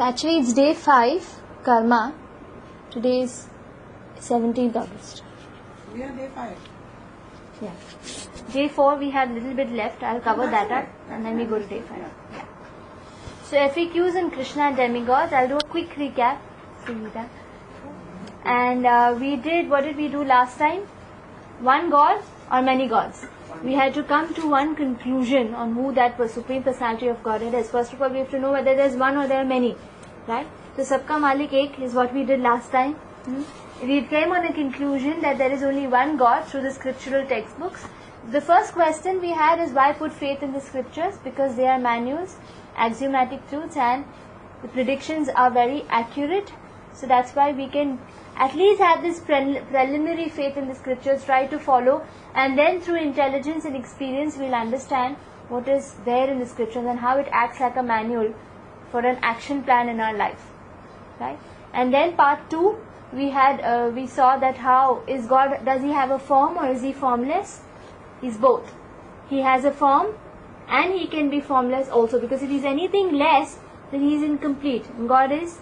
So actually it's day 5, karma. Today is 17th August. We are day 5. Yeah. Day 4 we had a little bit left. I'll cover that up and then we go to day 5. Yeah. So FAQs and Krishna and demigods. I'll do a quick recap. See Gita. And what did we do last time? One god or many gods? We had to come to one conclusion on who that Supreme Personality of Godhead is. First of all, we have to know whether there is one or there are many. Right? So Sabka Malik Ek is what we did last time. We came on a conclusion that there is only one God through the scriptural textbooks. The first question we had is why put faith in the scriptures? Because they are manuals, axiomatic truths, and the predictions are very accurate. So that's why we can at least have this preliminary faith in the scriptures, try to follow, and then through intelligence and experience we'll understand what is there in the scriptures and how it acts like a manual for an action plan in our life. Right? And then part 2, we saw that how is God, does he have a form or is he formless? He's both. He has a form and he can be formless also, because if he's anything less, then he's incomplete. And God is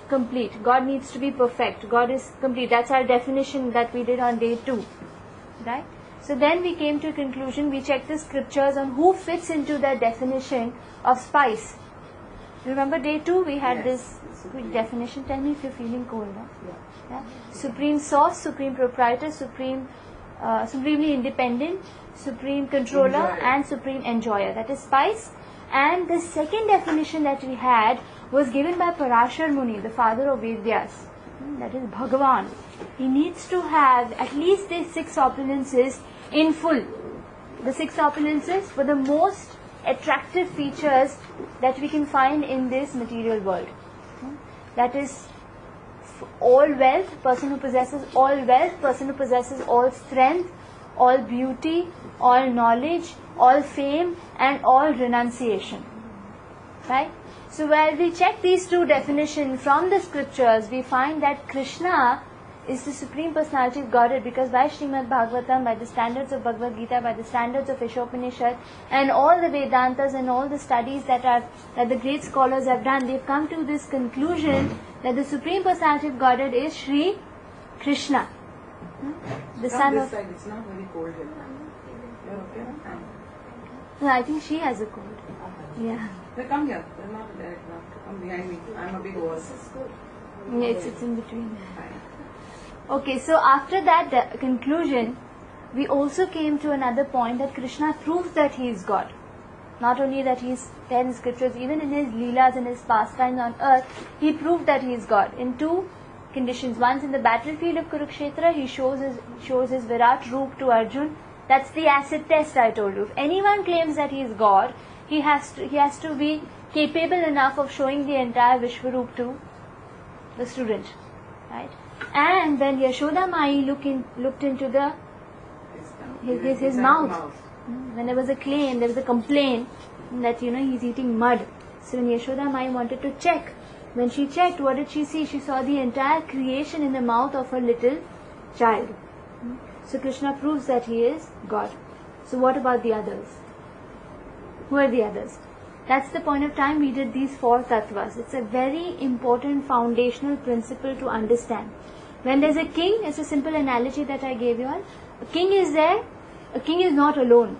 complete. God needs to be perfect. God is complete. That's our definition that we did on day 2. Right? So then we came to a conclusion. We checked the scriptures on who fits into that definition of spice. Remember day 2 we had this quick definition. Tell me if you're feeling cold. Huh? Yeah. Supreme source, supreme proprietor, supremely independent, supreme controller, and supreme enjoyer. That is spice. And the second definition that we had was given by Parashar Muni, the father of Vedyas. That is Bhagavan. He needs to have at least the 6 opulences in full. The 6 opulences were the most attractive features that we can find in this material world. That is all wealth, person who possesses all wealth, person who possesses all strength, all beauty, all knowledge, all fame, and all renunciation. Right? So where we check these 2 definitions from the scriptures, we find that Krishna is the Supreme Personality of Godhead, because by Srimad Bhagavatam, by the standards of Bhagavad Gita, by the standards of Ishopanishad, and all the Vedantas and all the studies that the great scholars have done, they've come to this conclusion that the Supreme Personality of Godhead is Sri Krishna. The son of... Side. It's not very cold here. You're okay? No, I think she has a cold. Yeah. They come here. They're not direct enough to come behind me. I'm a big horse. Yeah, it's in between. Okay, so after that conclusion, we also came to another point that Krishna proves that he is God. Not only that he is there in scriptures, even in his leelas and his pastimes on earth, he proved that he is God in 2 conditions. Once in the battlefield of Kurukshetra, he shows his Virat Roop to Arjun. That's the acid test I told you. If anyone claims that he is God, he has to be capable enough of showing the entire Vishwaroop to the student. Right? And when Yashoda Mai looked into his mouth, when there was a claim, there was a complaint that he's eating mud. So when Yashoda Mai wanted to check, when she checked, what did she see? She saw the entire creation in the mouth of her little child. So Krishna proves that he is God. So what about the others? Who are the others? That's the point of time we did these 4 tattvas. It's a very important foundational principle to understand. When there's a king, it's a simple analogy that I gave you all. A king is there, a king is not alone.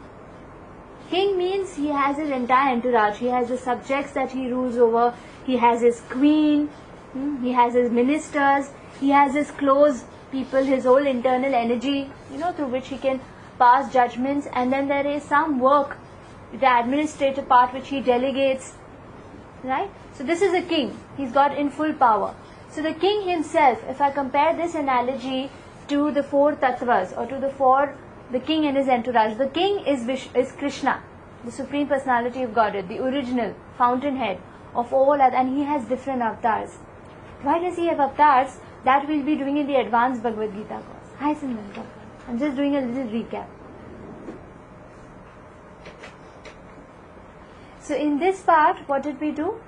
King means he has his entire entourage. He has the subjects that he rules over. He has his queen, he has his ministers, he has his close people, his whole internal energy, through which he can pass judgments. And then there is some work, the administrative part, which he delegates. Right? So this is a king. He's got in full power. So the king himself, if I compare this analogy to the 4 tattvas, or to the king and his entourage, the king is Krishna, the Supreme Personality of Godhead, the original fountainhead of all other, and he has different avatars. Why does he have avatars? That we'll be doing in the advanced Bhagavad Gita course. Hi Simran, I'm just doing a little recap. So in this part, what did we do?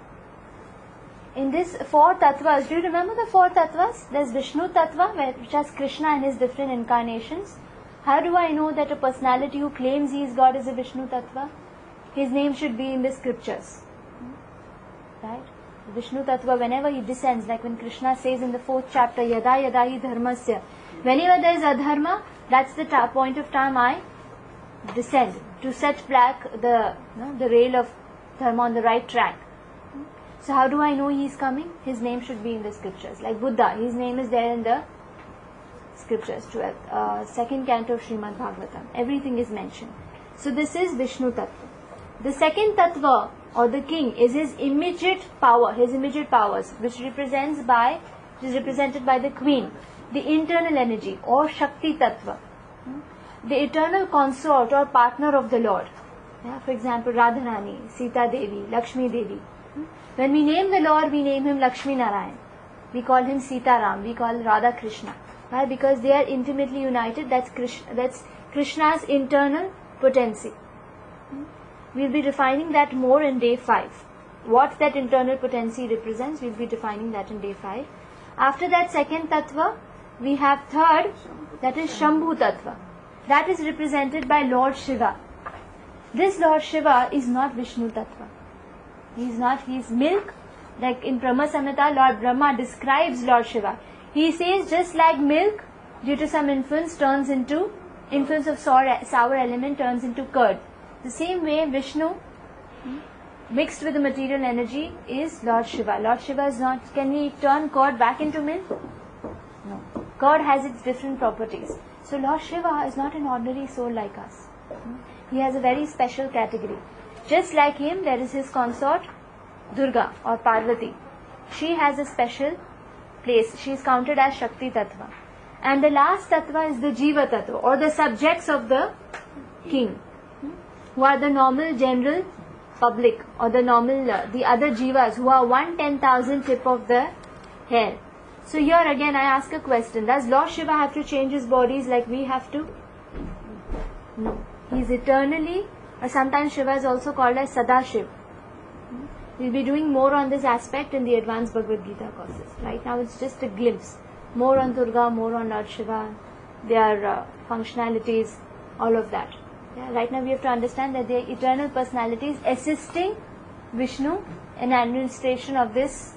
In this 4 tattvas, do you remember the 4 tattvas? There's Vishnu tattva, which has Krishna and his different incarnations. How do I know that a personality who claims he is God is a Vishnu tattva? His name should be in the scriptures. Right? Vishnu Tattva, whenever he descends, like when Krishna says in the 4th chapter, Yada Yada hi dharmasya, whenever there is adharma, that's the point of time I descend to set back the rail of dharma on the right track. So how do I know he is coming? His name should be in the scriptures. Like Buddha, his name is there in the scriptures, 2nd canto of Srimad Bhagavatam. Everything is mentioned. So this is Vishnu Tattva. The second Tattva, or the king, is his immediate power, his immediate powers, which is represented by the queen, the internal energy, or Shakti Tattva, the eternal consort or partner of the Lord. For example, Radharani, Sita Devi, Lakshmi Devi. When we name the Lord, we name him Lakshmi Narayan. We call him Sita Ram, we call Radha Krishna. Why? Because they are intimately united. That's Krishna's internal potency. We'll be defining that more in day 5. What that internal potency represents, we'll be defining that in day 5. After that second Tattva, we have third, that is Shambhu Tattva. That is represented by Lord Shiva. This Lord Shiva is not Vishnu Tattva. He is milk. Like in Brahma Samhita, Lord Brahma describes Lord Shiva. He says just like milk, due to some influence of sour element turns into curd. The same way Vishnu, mixed with the material energy, is Lord Shiva. Lord Shiva is not, can we turn curd back into milk? No. Curd has its different properties. So Lord Shiva is not an ordinary soul like us. He has a very special category. Just like him, there is his consort, Durga or Parvati. She has a special place. She is counted as Shakti Tattva. And the last Tattva is the Jiva Tattva, or the subjects of the king, who are the normal general public, or the other Jivas, who are 1/10,000th tip of the hair. So here again I ask a question. Does Lord Shiva have to change his bodies like we have to? No. He is eternally, or sometimes Shiva is also called as Sadashiv. We'll be doing more on this aspect in the advanced Bhagavad Gita courses. Right now it's just a glimpse. More on Durga, more on Lord Shiva, their functionalities, all of that. Right now we have to understand that they are eternal personalities assisting Vishnu in administration of this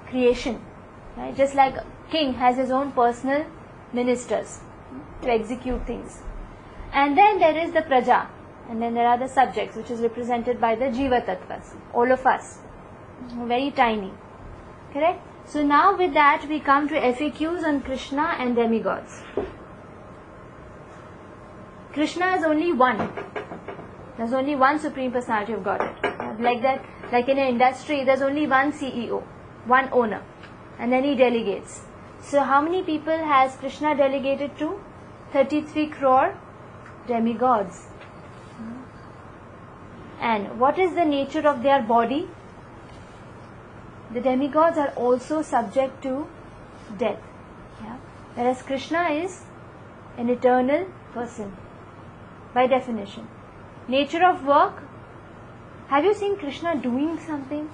creation. Right? Just like king has his own personal ministers to execute things. And then there is the Praja. And then there are the subjects, which is represented by the Jiva Tattvas. All of us. Very tiny. Correct? So now with that we come to FAQs on Krishna and demigods. Krishna is only one. There's only one Supreme Personality of Godhead. Like that, like in an industry, there's only one CEO, one owner. And then he delegates. So how many people has Krishna delegated to? 33 crore demigods. And what is the nature of their body? The demigods are also subject to death. Whereas Krishna is an eternal person, by definition. Nature of work. Have you seen Krishna doing something?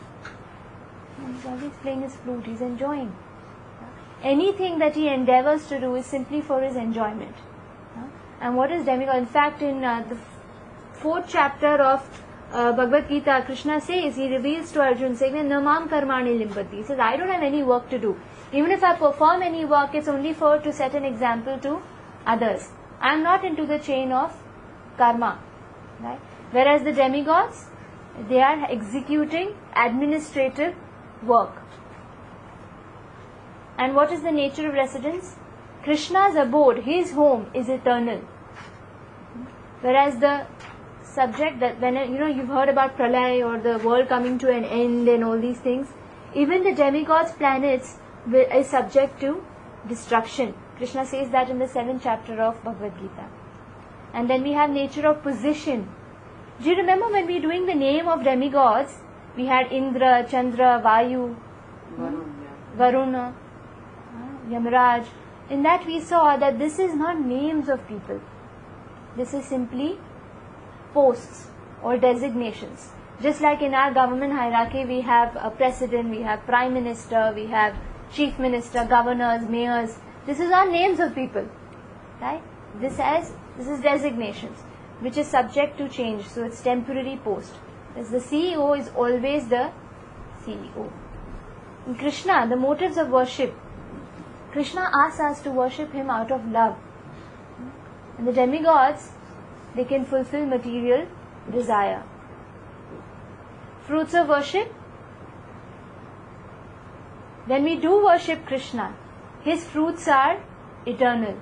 He's always playing his flute, he's enjoying. Anything that he endeavors to do is simply for his enjoyment. And what is demigod? In fact, in the 4th chapter of Bhagavad Gita, Krishna says, he reveals to Arjuna, saying, Namam karmani limbati. He says, I don't have any work to do. Even if I perform any work, it's only to set an example to others. I am not into the chain of karma. Right? Whereas the demigods, they are executing administrative work. And what is the nature of residence? Krishna's abode, his home, is eternal. Whereas the subject, that when you've heard about pralay or the world coming to an end and all these things, even the demigods' planets is subject to destruction. Krishna says that in the 7th chapter of Bhagavad Gita. And then we have nature of position. Do you remember when we were doing the name of demigods, we had Indra, Chandra, Vayu, Varuna, Yamaraj. In that we saw that this is not names of people. This is simply posts or designations. Just like in our government hierarchy, we have a president, we have prime minister, we have chief minister, governors, mayors. This is our names of people. Right? This is designations, which is subject to change. So it's temporary post. As the CEO is always the CEO. In Krishna, the motives of worship. Krishna asks us to worship him out of love. And the demigods, they can fulfill material desire. Fruits of worship. When we do worship Krishna, his fruits are eternal.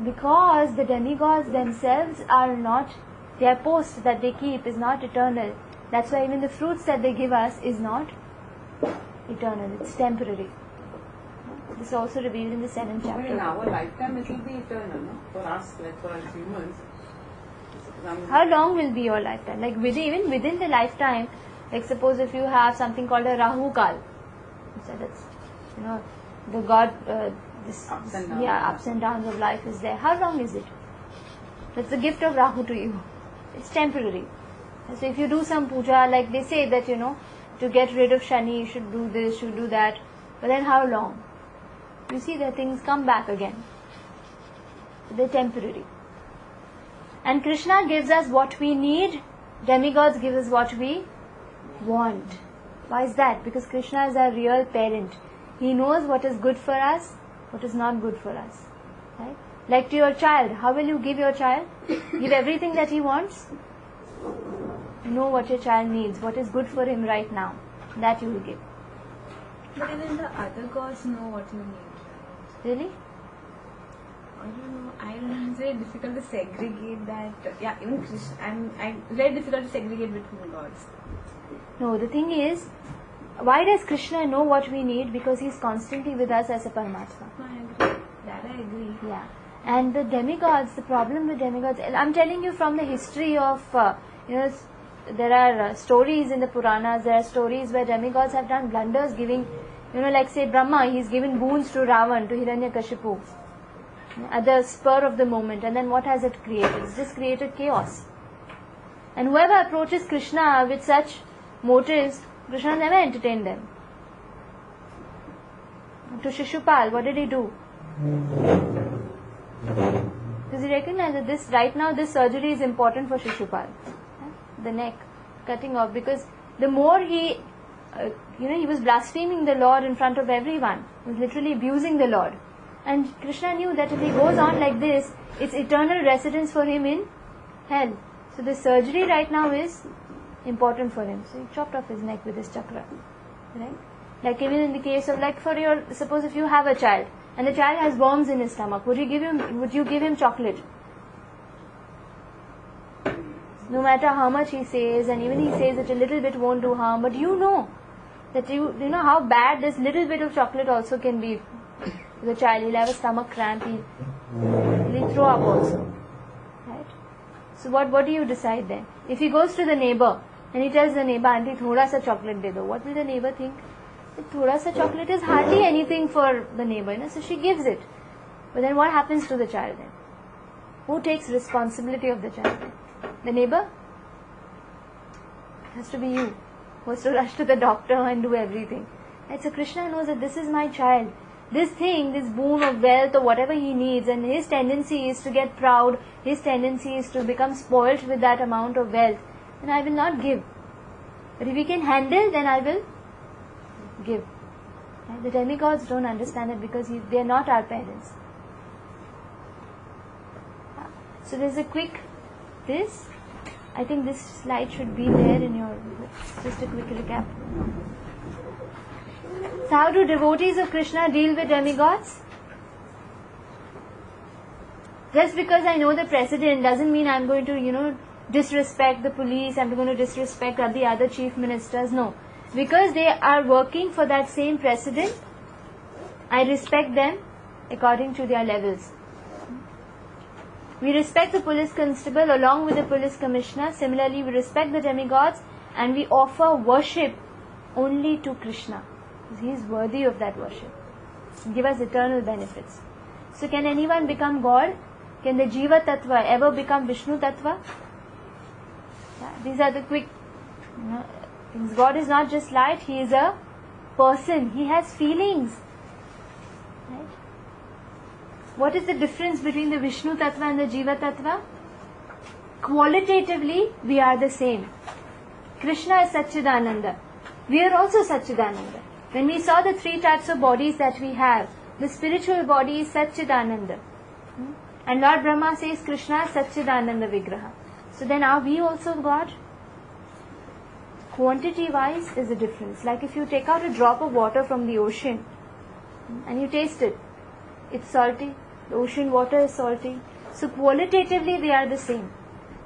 Because the demigods themselves are not, their post that they keep is not eternal. That's why even the fruits that they give us is not eternal, it's temporary. This is also revealed in the 7th But in chapter. our lifetime it will be eternal, no? For us, like for us humans. How long will be your lifetime? Like even within the lifetime, like suppose if you have something called a Rahu Kal, so that's, the god, Ups and downs. ups and downs of life is there. How long is it? That's the gift of Rahu to you. It's temporary. So if you do some puja, like they say that, to get rid of Shani, you should do this, should do that. But then how long? You see that things come back again. They're temporary. And Krishna gives us what we need. Demigods give us what we want. Why is that? Because Krishna is our real parent. He knows what is good for us, what is not good for us. Right? Like to your child, how will you give your child? Give everything that he wants? Know what your child needs, what is good for him right now. That you will give. But even the other gods know what you need. Really? I don't know. It's very difficult to segregate that. Yeah, even Krishna. I'm very difficult to segregate between gods. No, the thing is, why does Krishna know what we need? Because he is constantly with us as a Paramatma. No, I agree. That I agree. Yeah. And the demigods, the problem with demigods, I'm telling you from the history of, there are stories in the Puranas, there are stories where demigods have done blunders giving, like say Brahma, he's given boons to Ravan, to Hiranyakashipu, at the spur of the moment. And then what has it created? It's just created chaos. And whoever approaches Krishna with such motives, Krishna never entertained them. To Shishupal, what did he do? Does he recognize that this surgery is important for Shishupal? The neck cutting off, because the more he was blaspheming the Lord in front of everyone. He was literally abusing the Lord. And Krishna knew that if he goes on like this, it's eternal residence for him in hell. So the surgery right now is important for him. So he chopped off his neck with his chakra. Right? Like even in the case of, suppose if you have a child and the child has worms in his stomach, would you give him chocolate? No matter how much he says, and even he says that a little bit won't do harm, but you know that you know how bad this little bit of chocolate also can be to the child. He'll have a stomach cramp, he'll throw up also. Right? So what do you decide then? If he goes to the neighbor and he tells the neighbor, "Auntie, thoda sa chocolate de do," what will the neighbor think? That thoda sa chocolate is hardly anything for the neighbor, so she gives it. But then what happens to the child then? Who takes responsibility of the child then? The neighbor? It has to be you, who has to rush to the doctor and do everything. Right? So Krishna knows that this is my child. This thing, this boon of wealth or whatever he needs, and his tendency is to get proud, his tendency is to become spoilt with that amount of wealth, then I will not give. But if he can handle, then I will give. Right? The demigods don't understand it because they are not our parents. So there's a quick, I think this slide should be there in your, just a quick recap. So how do devotees of Krishna deal with demigods? Just because I know the precedent doesn't mean I'm going to, disrespect the police, I'm going to disrespect the other chief ministers. No. Because they are working for that same precedent, I respect them according to their levels. We respect the police constable along with the police commissioner. Similarly, we respect the demigods and we offer worship only to Krishna. He is worthy of that worship. Give us eternal benefits. So can anyone become God? Can the Jiva Tattva ever become Vishnu Tattva? Yeah, these are the quick things. God is not just light, He is a person. He has feelings. Right? What is the difference between the Vishnu Tattva and the Jiva Tattva? Qualitatively, we are the same. Krishna is Satchidananda. We are also Satchidananda. When we saw the three types of bodies that we have, the spiritual body is Satchidananda. And Lord Brahma says Krishna is Satchidananda Vigraha. So then are we also God? Quantity wise is a difference. Like if you take out a drop of water from the ocean and you taste it, it's salty. The ocean water is salty. So qualitatively they are the same.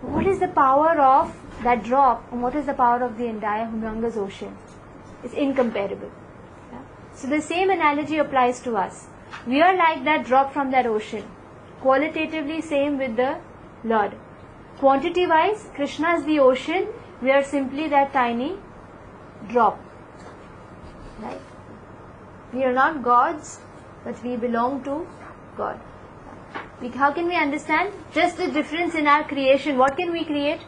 What is the power of that drop and what is the power of the entire humongous ocean? It's incomparable. Yeah? So the same analogy applies to us. We are like that drop from that ocean. Qualitatively same with the Lord. Quantity wise, Krishna is the ocean. We are simply that tiny drop. Right? We are not gods, but we belong to God. How can we understand? Just the difference in our creation. What can we create?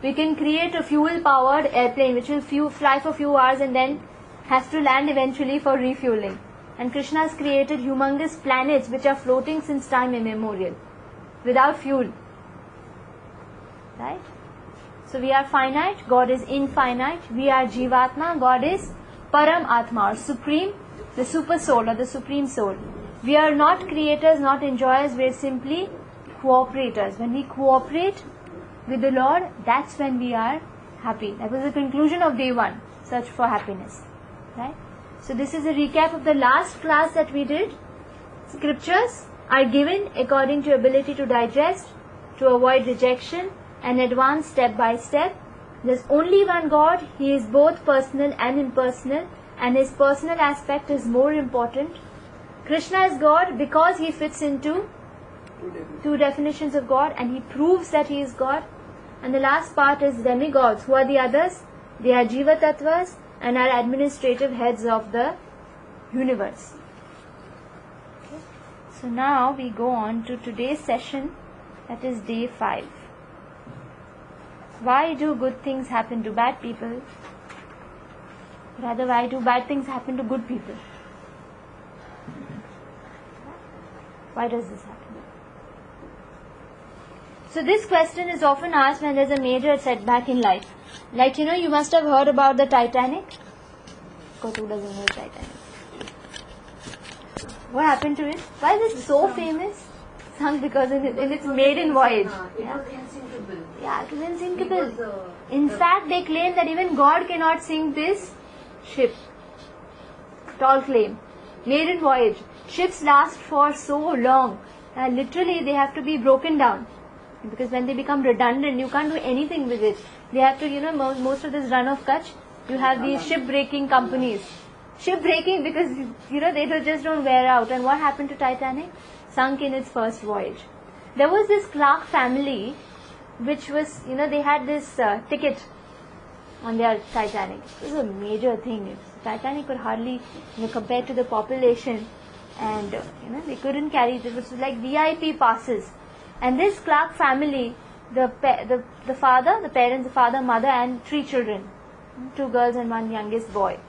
We can create a fuel-powered airplane which will fly for a few hours and then has to land eventually for refueling. And Krishna has created humongous planets which are floating since time immemorial without fuel. Right? So we are finite, God is infinite. We are Jivatma, God is Param Atma or Supreme, the Super Soul or the Supreme Soul. We are not creators, not enjoyers, we are simply cooperators. When we cooperate with the Lord, that's when we are happy. That was the conclusion of day 1, search for happiness. Right? So this is a recap of the last class that we did. Scriptures are given according to ability to digest, to avoid rejection and advance step by step. There's only one God. He is both personal and impersonal, and his personal aspect is more important. Krishna is God because he fits into two definitions of God and he proves that he is God. And the last part is demigods. Who are the others? They are Jiva Tattvas and are administrative heads of the universe. Okay. So now we go on to today's session, that is day 5. Why do good things happen to bad people? Rather, why do bad things happen to good people? Why does this happen? So this question is often asked when there is a major setback in life. Like, you must have heard about the Titanic. Of course, who doesn't know Titanic? What happened to it? Why is it so famous? Sung because in its maiden voyage. It was insinkable. Yeah, it was insinkable. In fact, they claim that even God cannot sink this ship. Tall claim. Maiden voyage. Ships last for so long. Literally, they have to be broken down. Because when they become redundant, you can't do anything with it. They have to, most of this run of Kutch, you have these shipbreaking companies. Shipbreaking because, they just don't wear out. And what happened to Titanic? Sunk in its first voyage. There was this Clark family, which was, they had this ticket on their Titanic. It was a major thing. Titanic could hardly, compared to the population, and, they couldn't carry it. It was like VIP passes. And this Clark family, the father, the parents, the father, mother, and 3 children, 2 girls and 1 youngest boy.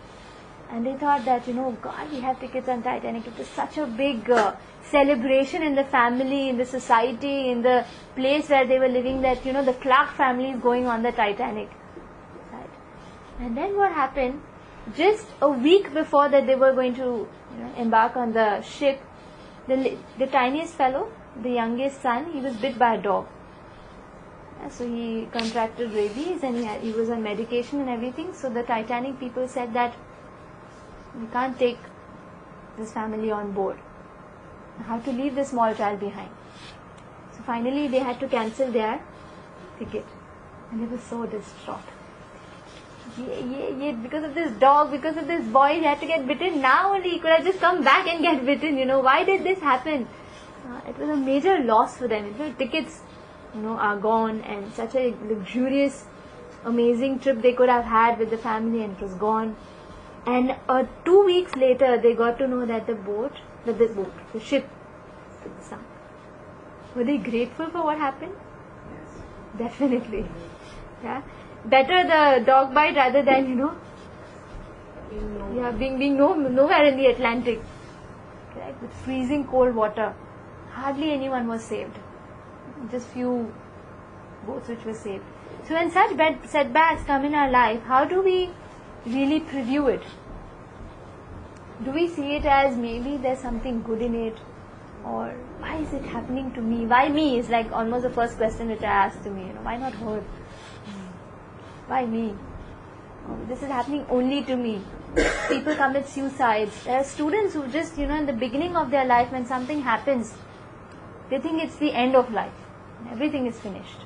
And they thought that, God, we have tickets on Titanic. It was such a big celebration in the family, in the society, in the place where they were living, that, the Clark family is going on the Titanic. Right? And then what happened? Just a week before that they were going to embark on the ship, the tiniest fellow, the youngest son, he was bit by a dog. So he contracted rabies and he was on medication and everything. So the Titanic people said that we can't take this family on board. How to leave this small child behind? So finally they had to cancel their ticket. And they were so distraught. Because of this dog, because of this boy, he had to get bitten. Now only he could have just come back and get bitten. Why did this happen? It was a major loss for them. Tickets, are gone, and such a luxurious, amazing trip they could have had with the family, and it was gone. And 2 weeks later, they got to know that the ship sunk. Were they grateful for what happened? Yes. Definitely. Yeah. Better the dog bite rather than, being nowhere in the Atlantic. Right? With freezing cold water. Hardly anyone was saved. Just few boats which were saved. So when such setbacks come in our life, how do we really preview it? do we see it as maybe there's something good in it, or why is it happening to me? Why me is like almost the first question which I asked to me. Why not her? Why me? Oh, this is happening only to me. People commit suicides. There are students who just, in the beginning of their life, when something happens, they think it's the end of life. Everything is finished.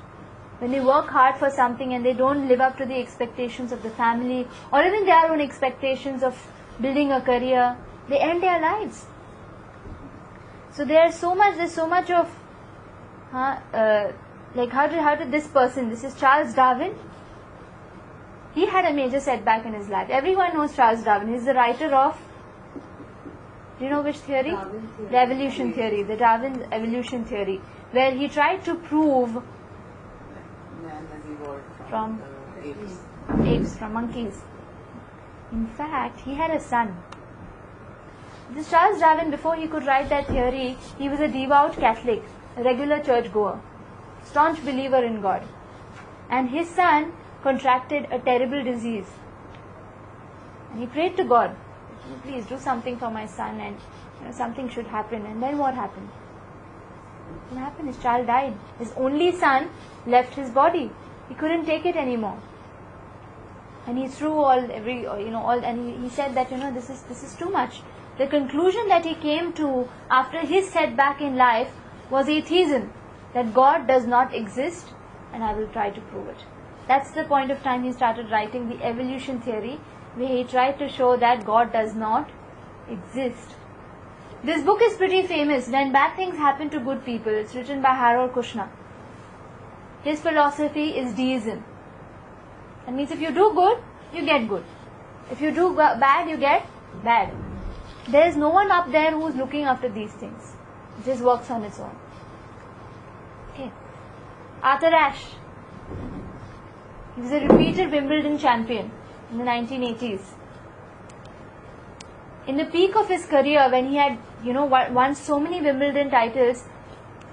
When they work hard for something and they don't live up to the expectations of the family or even their own expectations of building a career, they end their lives. So there's so much of, like how did this person, this is Charles Darwin, he had a major setback in his life. Everyone knows Charles Darwin. He's the writer of, do you know which theory? The evolution theory, the Darwin's evolution theory, where he tried to prove Man has evolved from apes. from monkeys. In fact, he had a son. This Charles Darwin, before he could write that theory, he was a devout Catholic, a regular church goer, staunch believer in God. And his son contracted a terrible disease. And he prayed to God, please do something for my son, and something should happen. And then what happened? What happened? His child died. His only son left his body. He couldn't take it anymore. And he threw and he said that, this is too much. The conclusion that he came to after his setback in life was atheism, that God does not exist, and I will try to prove it. That's the point of time he started writing the evolution theory, where he tried to show that God does not exist. This book is pretty famous. When bad things happen to good people, it's written by Hare Krishna. His philosophy is deism. That means if you do good, you get good. If you do bad, you get bad. There is no one up there who is looking after these things. It just works on its own. Okay. Arthur Ashe. He was a repeated Wimbledon champion in the 1980s. In the peak of his career, when he had, won so many Wimbledon titles,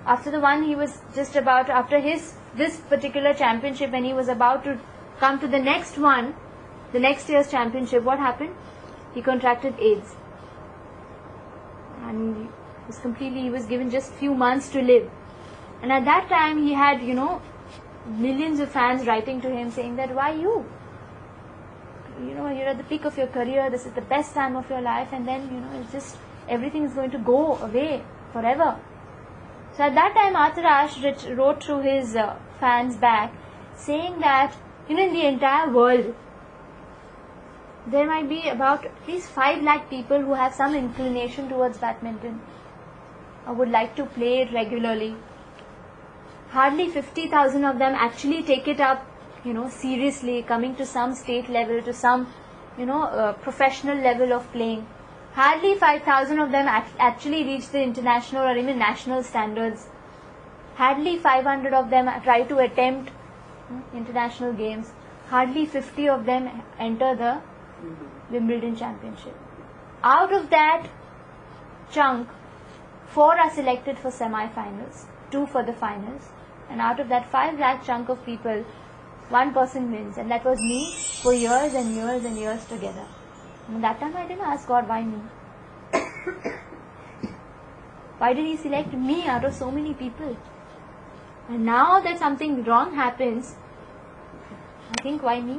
after the one he was just about, after this particular championship, when he was about to come to the next one, the next year's championship, what happened? He contracted AIDS. And he was given just few months to live. And at that time he had, millions of fans writing to him saying that, why you? You're at the peak of your career, this is the best time of your life, and then, it's just, everything is going to go away forever. So at that time Arthur Ashe wrote to his fans back saying that, in the entire world, there might be about at least 5 lakh people who have some inclination towards badminton or would like to play it regularly. Hardly 50,000 of them actually take it up, seriously, coming to some state level, to some, professional level of playing. Hardly 5,000 of them actually reach the international or even national standards. Hardly 500 of them try to attempt international games. Hardly 50 of them enter the Wimbledon championship. Out of that chunk, 4 are selected for semi-finals, 2 for the finals, and out of that 5 lakh chunk of people, 1 person wins, and that was me for years and years and years together. And that time I didn't ask God, why me? Why did He select me out of so many people? And now that something wrong happens, I think, why me?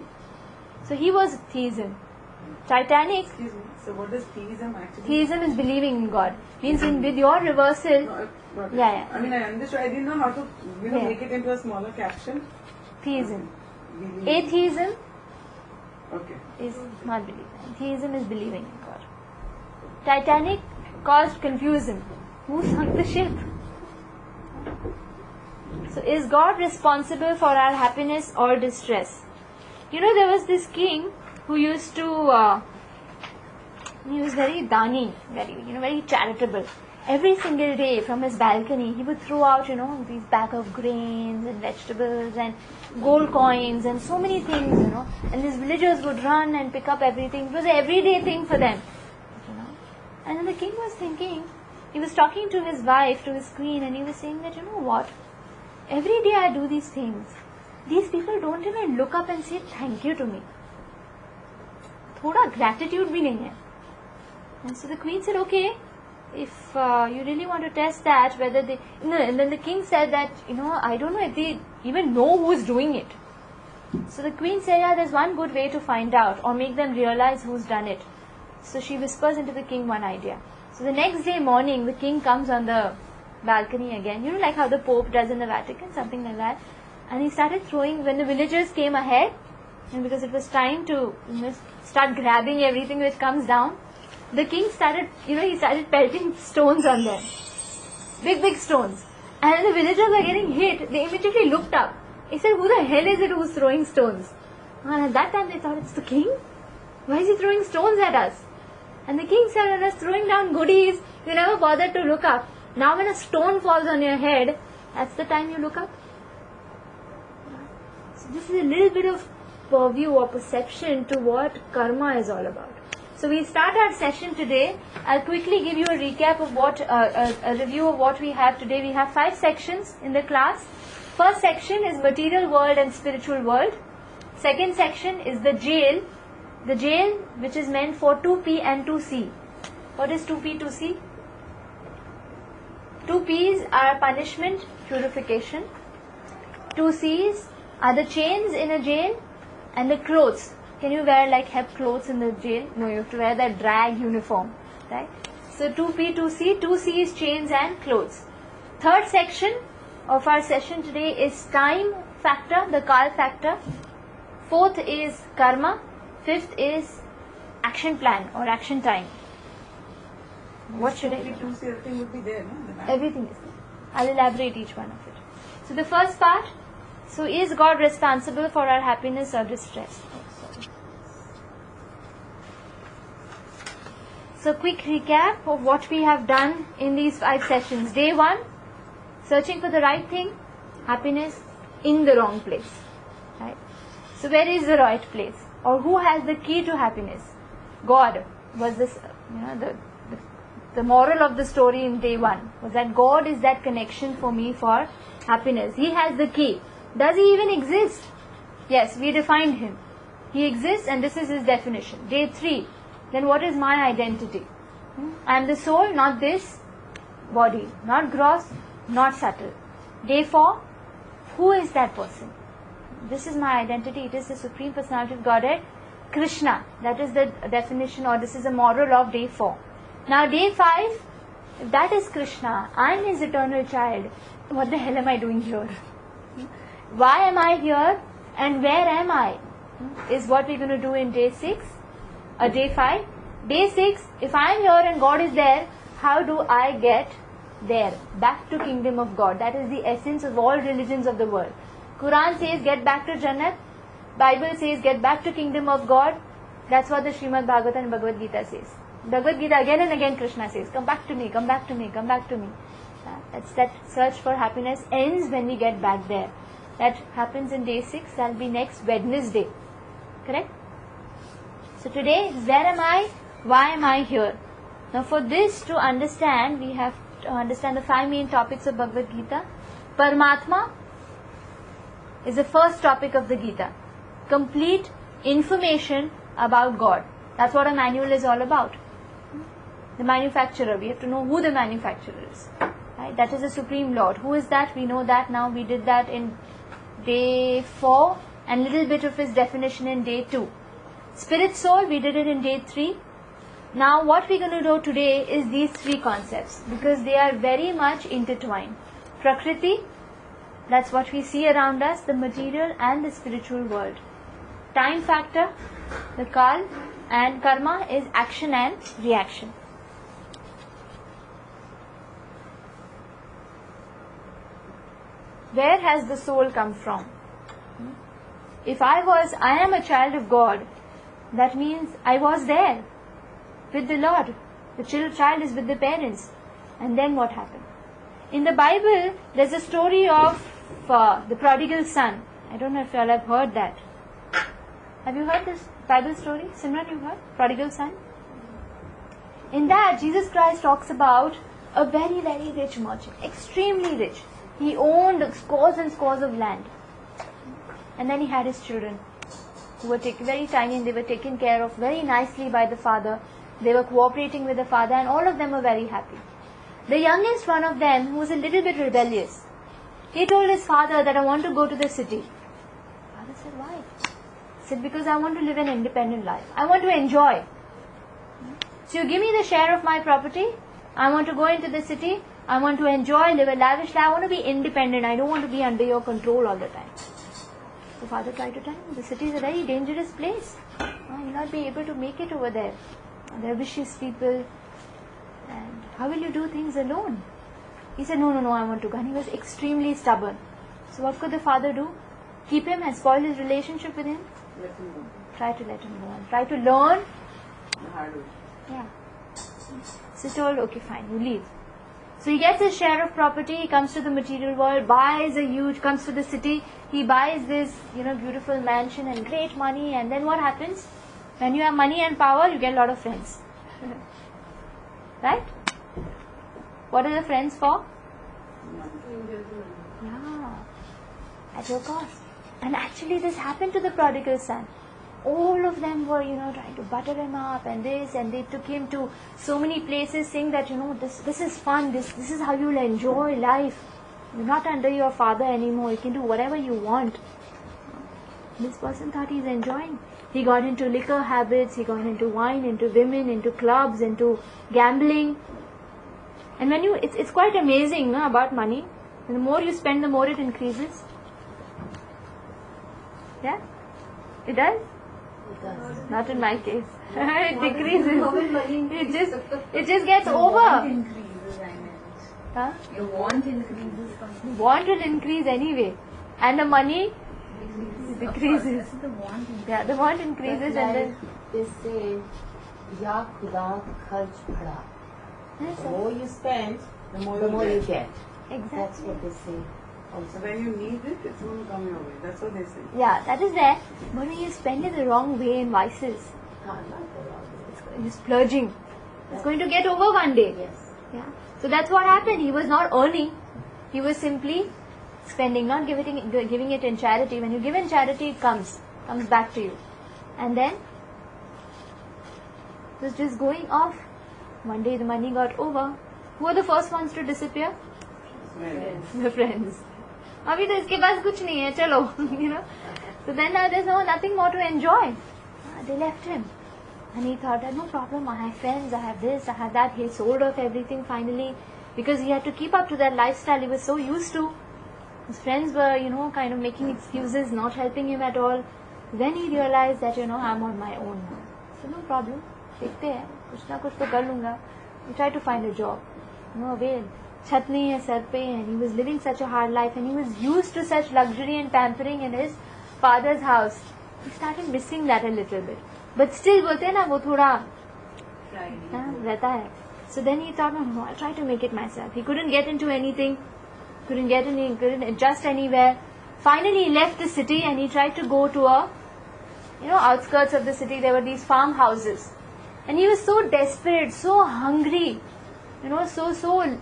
So he was theism. Titanic. Excuse me. So what is theism actually? Theism is believing in God. Means with your reversal. No, got it. Yeah. I mean, I understood. I didn't know how to Yeah. make it into a smaller caption. Theism. Believe. Atheism Okay. is not believing. Theism is believing in God. Titanic caused confusion. Who sunk the ship? So is God responsible for our happiness or distress? There was this king who used to, he was very dani, very charitable. Every single day from his balcony, he would throw out, these bag of grains and vegetables and gold coins and so many things, and these villagers would run and pick up everything. It was an everyday thing for them, And then the king was thinking, he was talking to his wife, to his queen, and he was saying that, what? Every day I do these things. These people don't even look up and say thank you to me. थोड़ा gratitude भी नहीं है. And so the queen said, okay, if you really want to test that, whether they... No, and then the king said that, I don't know if they even know who's doing it. So the queen said, yeah, there's one good way to find out or make them realize who's done it. So she whispers into the king one idea. So the next day morning, the king comes on the balcony again, like how the Pope does in the Vatican, something like that. And he started throwing, when the villagers came ahead, and because it was time to start grabbing everything which comes down, the king started, he started pelting stones on them. Big, big stones. And the villagers were getting hit. They immediately looked up. He said, who the hell is it who's throwing stones? And at that time they thought, it's the king? Why is he throwing stones at us? And the king said, when I was throwing down goodies, you never bothered to look up. Now when a stone falls on your head, that's the time you look up. So this is a little bit of purview or perception to what karma is all about. So we start our session today. I'll quickly give you a recap of what, a review of what we have today. We have 5 sections in the class. First section is material world and spiritual world. Second section is the jail. The jail which is meant for 2P and 2C. What is 2P, 2C? 2Ps are punishment, purification. 2Cs are the chains in a jail and the clothes. Can you wear like hep clothes in the jail? No, you have to wear that drag uniform, right? So 2P, 2C, 2C is chains and clothes. Third section of our session today is time factor, the Kal factor. Fourth is karma. Fifth is action plan or action time. What should I do? Everything would be there, no? The map. Everything is there. I'll elaborate each one of it. So the first part, so is God responsible for our happiness or distress? So quick recap of what we have done in these 5 sessions. Day 1, searching for the right thing, happiness in the wrong place. Right? So where is the right place? Or who has the key to happiness? God was this, the moral of the story in day 1 was that God is that connection for me for happiness. He has the key. Does he even exist? Yes, we defined him. He exists and this is his definition. Day 3, then what is my identity? I am the soul, not this body. Not gross, not subtle. Day 4, who is that person? This is my identity. It is the Supreme Personality of Godhead, Krishna. That is the definition, or this is a moral of day 4. Now day 5, if that is Krishna, I am his eternal child. What the hell am I doing here? Why am I here and where am I? Is what we're going to do in day 6, or day 5. Day 6, if I am here and God is there, how do I get there? Back to kingdom of God. That is the essence of all religions of the world. Quran says get back to Jannat. Bible says get back to kingdom of God. That's what the Srimad Bhagwate and Bhagavad Gita says. Bhagavad Gita again and again Krishna says, come back to me, come back to me, come back to me. That's that search for happiness ends when we get back there. That happens in day 6. That will be next Wednesday. Correct? So today, where am I? Why am I here? Now for this to understand, we have to understand the 5 main topics of Bhagavad Gita. Paramatma is the first topic of the Gita. Complete information about God. That's what a manual is all about. The manufacturer. We have to know who the manufacturer is. Right? That is the Supreme Lord. Who is that? We know that now. We did that in day 4 and little bit of his definition in day 2. Spirit soul, we did it in day 3. Now what we're going to do today is these 3 concepts because they are very much intertwined. Prakriti, that's what we see around us, the material and the spiritual world. Time factor, the Kal, and karma is action and reaction. Where has the soul come from? If I am a child of God, that means I was there with the Lord. The child is with the parents. And then what happened? In the Bible, there's a story of the prodigal son. I don't know if you all have heard that. Have you heard this Bible story? Simran, you heard? Prodigal son? In that, Jesus Christ talks about a very, very rich merchant. Extremely rich. He owned scores and scores of land. And then he had his children who were very tiny and they were taken care of very nicely by the father. They were cooperating with the father, and all of them were very happy. The youngest one of them, who was a little bit rebellious, he told his father that I want to go to the city. Father said, why? He said, because I want to live an independent life. I want to enjoy. So you give me the share of my property. I want to go into the city. I want to enjoy, live a lavish life. I want to be independent. I don't want to be under your control all the time. The father tried to tell him, the city is a very dangerous place. You'll not be able to make it over there. There are vicious people. And how will you do things alone? He said, no, I want to go. And he was extremely stubborn. So what could the father do? Keep him and spoil his relationship with him? Let him go. Try to let him go. And try to learn. The hard way. Yeah. So he told, okay, fine, you leave. So he gets his share of property, he comes to the material world, comes to the city, he buys this, beautiful mansion and great money, and then what happens? When you have money and power, you get a lot of friends. Right? What are the friends for? Yeah. At your cost. And actually this happened to the prodigal son. All of them were, trying to butter him up and this, and they took him to so many places saying that, this is fun, this is how you'll enjoy life. You're not under your father anymore, you can do whatever you want. This person thought he's enjoying. He got into liquor habits, he got into wine, into women, into clubs, into gambling. And when it's quite amazing about money. The more you spend, the more it increases. Yeah? It does? Not in my case. It decreases. It just gets over. Increases, I meant. Huh? Your want increases. Want will increase anyway. And the money decreases. The want increases. Yeah, the want increases and then... They say, Ya Khuda kharch bhada. The more you spend, The more you get. That's Exactly. what they say. So when you need it, it's going to come your way. That's what they say. Yeah, that is there. But when you spend it the wrong way in vices, you're splurging. It's going to get over one day. Yes. Yeah. So that's what happened. He was not earning. He was simply spending, not giving it in charity. When you give in charity, it comes back to you. And then it was just going off. One day the money got over. Who were the first ones to disappear? The friends. Abhi to iske paas kuch nahi hai, chalo. So then now there's nothing more to enjoy. They left him. And he thought, no problem, I have friends, I have this, I have that. He sold off everything finally because he had to keep up to that lifestyle he was so used to. His friends were, kind of making excuses, not helping him at all. Then he realized that, I'm on my own now. So no problem. Dekhte hai, kuch na kuch to kar lunga. He tried to find a job. No avail. Chhat nahi hai sar pe, and he was living such a hard life and he was used to such luxury and pampering in his father's house. He started missing that a little bit. But still, bolte hai na, wo thoda rehta hai. So then he thought, no, I'll try to make it myself. He couldn't get into anything, couldn't adjust anywhere. Finally, he left the city and he tried to go to outskirts of the city. There were these farmhouses. And he was so desperate, so hungry, so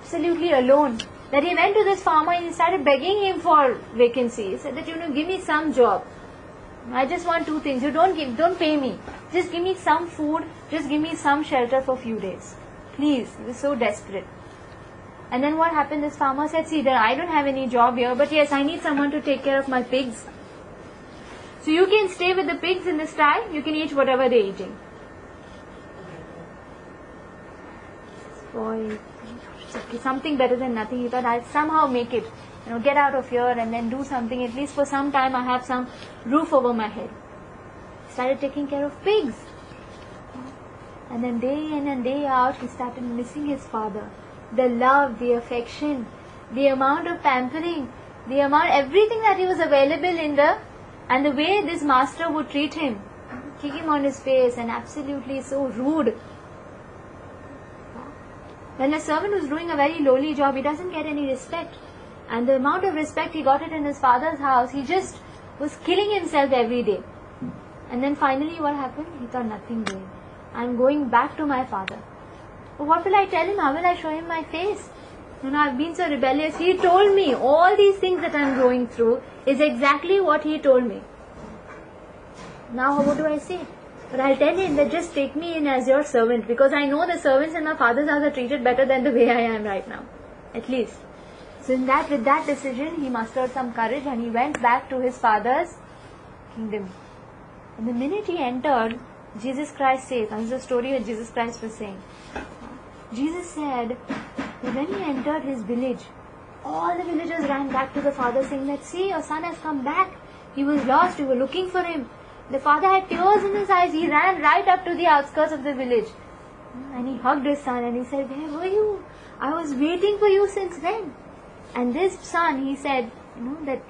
absolutely alone, that he went to this farmer and he started begging him for vacancy. He said that, give me some job. I just want two things. You don't pay me. Just give me some food. Just give me some shelter for a few days. Please. He was so desperate. And then what happened? This farmer said, see, I don't have any job here, but yes, I need someone to take care of my pigs. So you can stay with the pigs in the stall. You can eat whatever they're eating. Boy, something better than nothing. He thought, I'll somehow make it. Get out of here and then do something. At least for some time I have some roof over my head. Started taking care of pigs. And then day in and day out, he started missing his father. The love, the affection, the amount of pampering, everything that he was available and the way this master would treat him. Kick him on his face and absolutely so rude. When a servant was doing a very lowly job, he doesn't get any respect. And the amount of respect he got it in his father's house, he just was killing himself every day. And then finally what happened? He thought, nothing doing. I'm going back to my father. But what will I tell him? How will I show him my face? I've been so rebellious. He told me all these things that I'm going through is exactly what he told me. Now what do I say? But I'll tell him that just take me in as your servant, because I know the servants in my father's house are treated better than the way I am right now. At least. So with that decision, he mustered some courage and he went back to his father's kingdom. And the minute he entered, Jesus Christ says, and this is the story that Jesus Christ was saying. Jesus said that when he entered his village, all the villagers ran back to the father saying that, see, your son has come back. He was lost, we were looking for him. The father had tears in his eyes. He ran right up to the outskirts of the village. And he hugged his son and he said, where were you? I was waiting for you since then. And this son, he said, that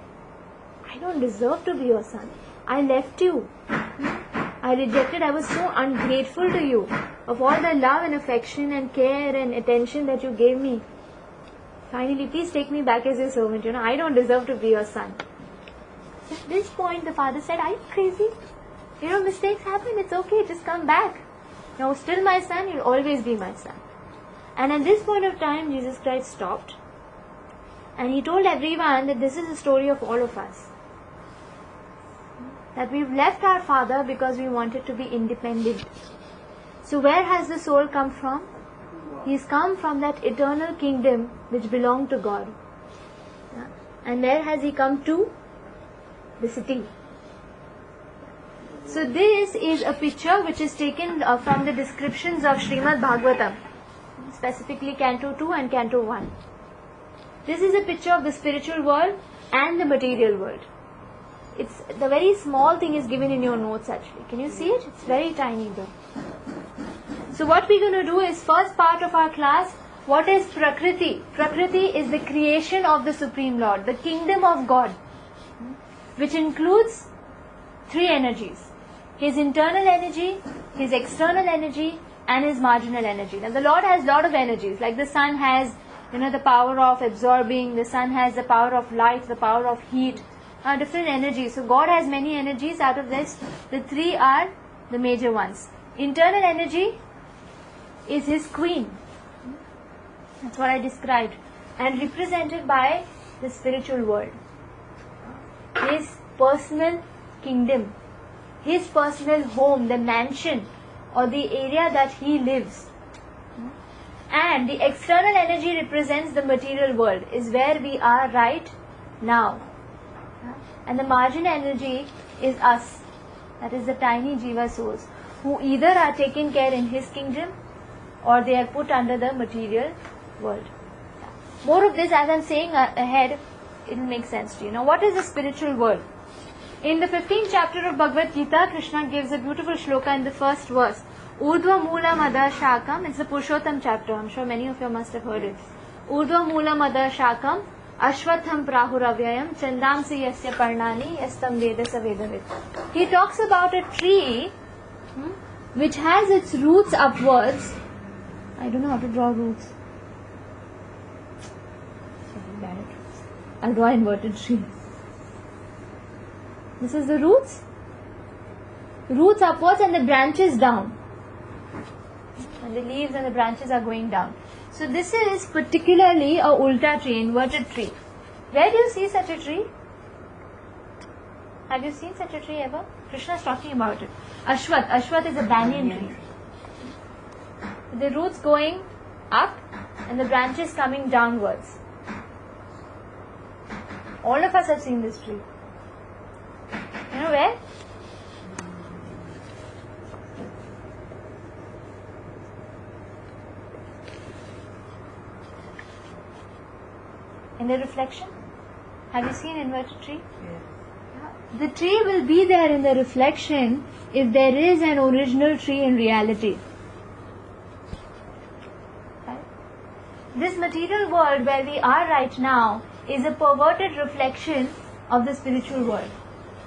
I don't deserve to be your son. I left you. I rejected. I was so ungrateful to you of all the love and affection and care and attention that you gave me. Finally, please take me back as your servant. I don't deserve to be your son. At this point, the father said, are you crazy? Mistakes happen. It's okay. Just come back. Still my son. You'll always be my son. And at this point of time, Jesus Christ stopped. And he told everyone that this is the story of all of us. That we've left our father because we wanted to be independent. So where has the soul come from? He's come from that eternal kingdom which belonged to God. And where has he come to? The city. So this is a picture which is taken from the descriptions of Srimad Bhagwatam, specifically Canto 2 and Canto 1. This is a picture of the spiritual world and the material world. It's the very small thing is given in your notes actually. Can you see it? It's very tiny though. So what we're going to do is, first part of our class, what is Prakriti? Prakriti is the creation of the Supreme Lord, the kingdom of God, which includes three energies. His internal energy, his external energy, and his marginal energy. Now the Lord has a lot of energies, like the sun has the power of absorbing, the sun has the power of light, the power of heat, different energies. So God has many energies. Out of this, the three are the major ones. Internal energy is his queen. That's what I described. And represented by the spiritual world. His personal kingdom. His personal home, the mansion or the area that he lives. And the external energy represents the material world, is where we are right now. And the margin energy is us. That is the tiny jiva souls, who either are taken care in his kingdom or they are put under the material world. More of this, as I am saying ahead, it will make sense to you. Now, what is the spiritual world? In the 15th chapter of Bhagavad Gita, Krishna gives a beautiful shloka in the first verse. Urdhva Mula Mada Shakam. It's the Purushottam chapter. I'm sure many of you must have heard it. Urdhva Mula Mada Shakam. Ashwatham Prahuravyayam. Chandamsi Yasya Parnani. Yastam Veda Savedavid. He talks about a tree which has its roots upwards. I don't know how to draw roots. I'll draw inverted tree. This is the roots. Roots upwards and the branches down. And the leaves and the branches are going down. So this is particularly a ulta tree, inverted tree. Where do you see such a tree? Have you seen such a tree ever? Krishna is talking about it. Ashwath. Ashwath is a banyan tree. The roots going up and the branches coming downwards. All of us have seen this tree. You know where? In the reflection? Have you seen inverted tree? Yes. The tree will be there in the reflection if there is an original tree in reality. Right? This material world where we are right now is a perverted reflection of the spiritual world.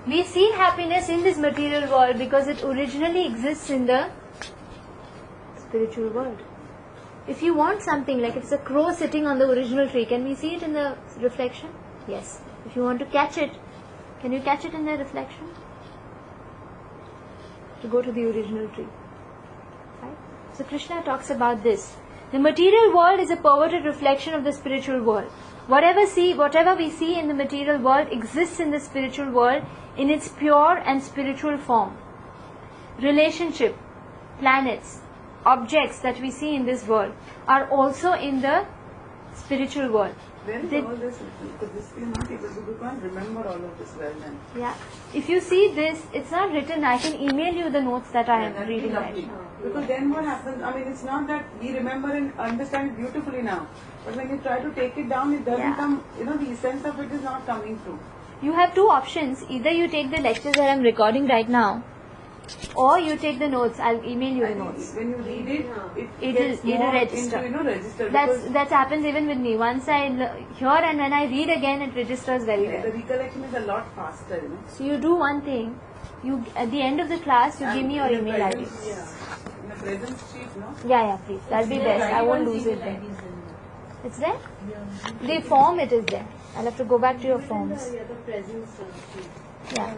We see happiness in this material world because it originally exists in the spiritual world. If you want something, like it's a crow sitting on the original tree, can we see it in the reflection? Yes. If you want to catch it, can you catch it in the reflection? To go to the original tree. Right? So Krishna talks about this. The material world is a perverted reflection of the spiritual world. Whatever we see in the material world exists in the spiritual world in its pure and spiritual form. relationship, planets, objects that we see in this world are also in the spiritual world. Where is They- all this? Because this we are not able to, we can't remember all of this well then. Yeah. If you see this, it's not written. I can email you the notes that I am That'd be reading right lovely. now. Because then what happens, I mean, it's not that we remember and understand it beautifully now. But when you try to take it down, it doesn't Yeah. come, the essence of it is not coming through. You have two options. Either you take the lectures that I'm recording right now, or you take the notes. I'll email you I the think notes. when you read it, It'll gets more register. into, register. That because happens even with me. Once I hear and when I read again, it registers very the well. recollection is a lot faster, So you do one thing. You at the end of the class, you give me your in the email ID. presence- Yeah. In the present sheet, no? Yeah, please. That'll be best. I won't lose it then. It's there? The form, it is there. I'll have to go back to your forms. Yeah.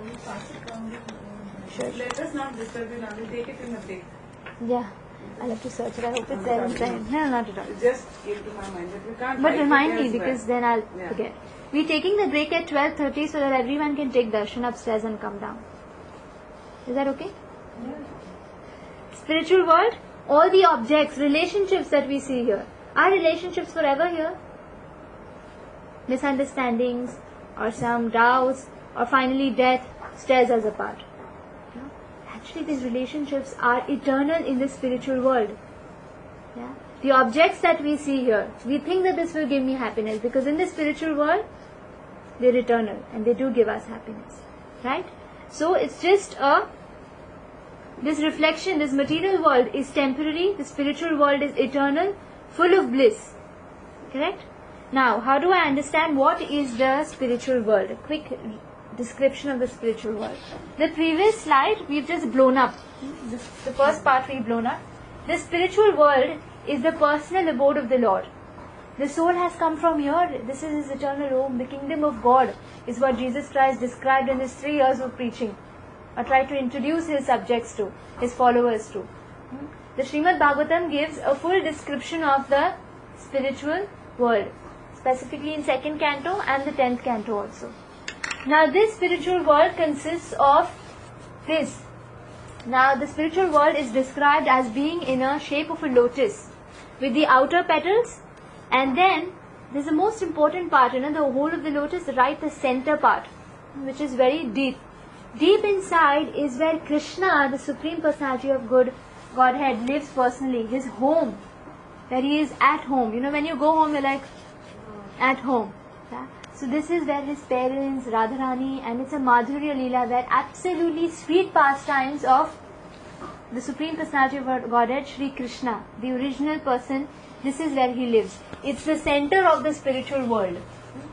Sure. Let us not disturb you now. We'll take it in a break. Yeah. I'll have to search it. I hope it's there inside. No, not at all. It just came to my mind that we can't But write it remind me elsewhere. because then I'll Yeah. forget. We're taking the break at 12:30 so that everyone can take darshan upstairs and come down. Is that okay? Spiritual world, all the objects, relationships that we see here, are relationships forever here? Misunderstandings or some doubts or finally death tears us apart. No? Actually, these relationships are eternal in the spiritual world. Yeah? The objects that we see here, we think that this will give me happiness because in the spiritual world, they're eternal and they do give us happiness. Right? So it's just this reflection, this material world is temporary, the spiritual world is eternal, full of bliss. Correct? Now, how do I understand what is the spiritual world? A quick description of the spiritual world. The previous slide we've just blown up. The first part we've blown up. The spiritual world is the personal abode of the Lord. The soul has come from here. This is his eternal home. The kingdom of God is what Jesus Christ described in his 3 years of preaching, or tried to introduce his subjects to, his followers to. The Srimad Bhagavatam gives a full description of the spiritual world, specifically in 2nd canto and the 10th canto also. Now this spiritual world consists of this. Now the spiritual world is described as being in a shape of a lotus with the outer petals, and then there's the most important part, the whole of the lotus, right, the center part, which is very deep. Deep inside is where Krishna, the Supreme Personality of Godhead, lives personally, his home, where he is at home. When you go home, you're like, at home. Yeah? So this is where his parents, Radharani, and it's a Madhurya Leela, where absolutely sweet pastimes of the Supreme Personality of Godhead, Shri Krishna, the original person, this is where he lives. It's the center of the spiritual world,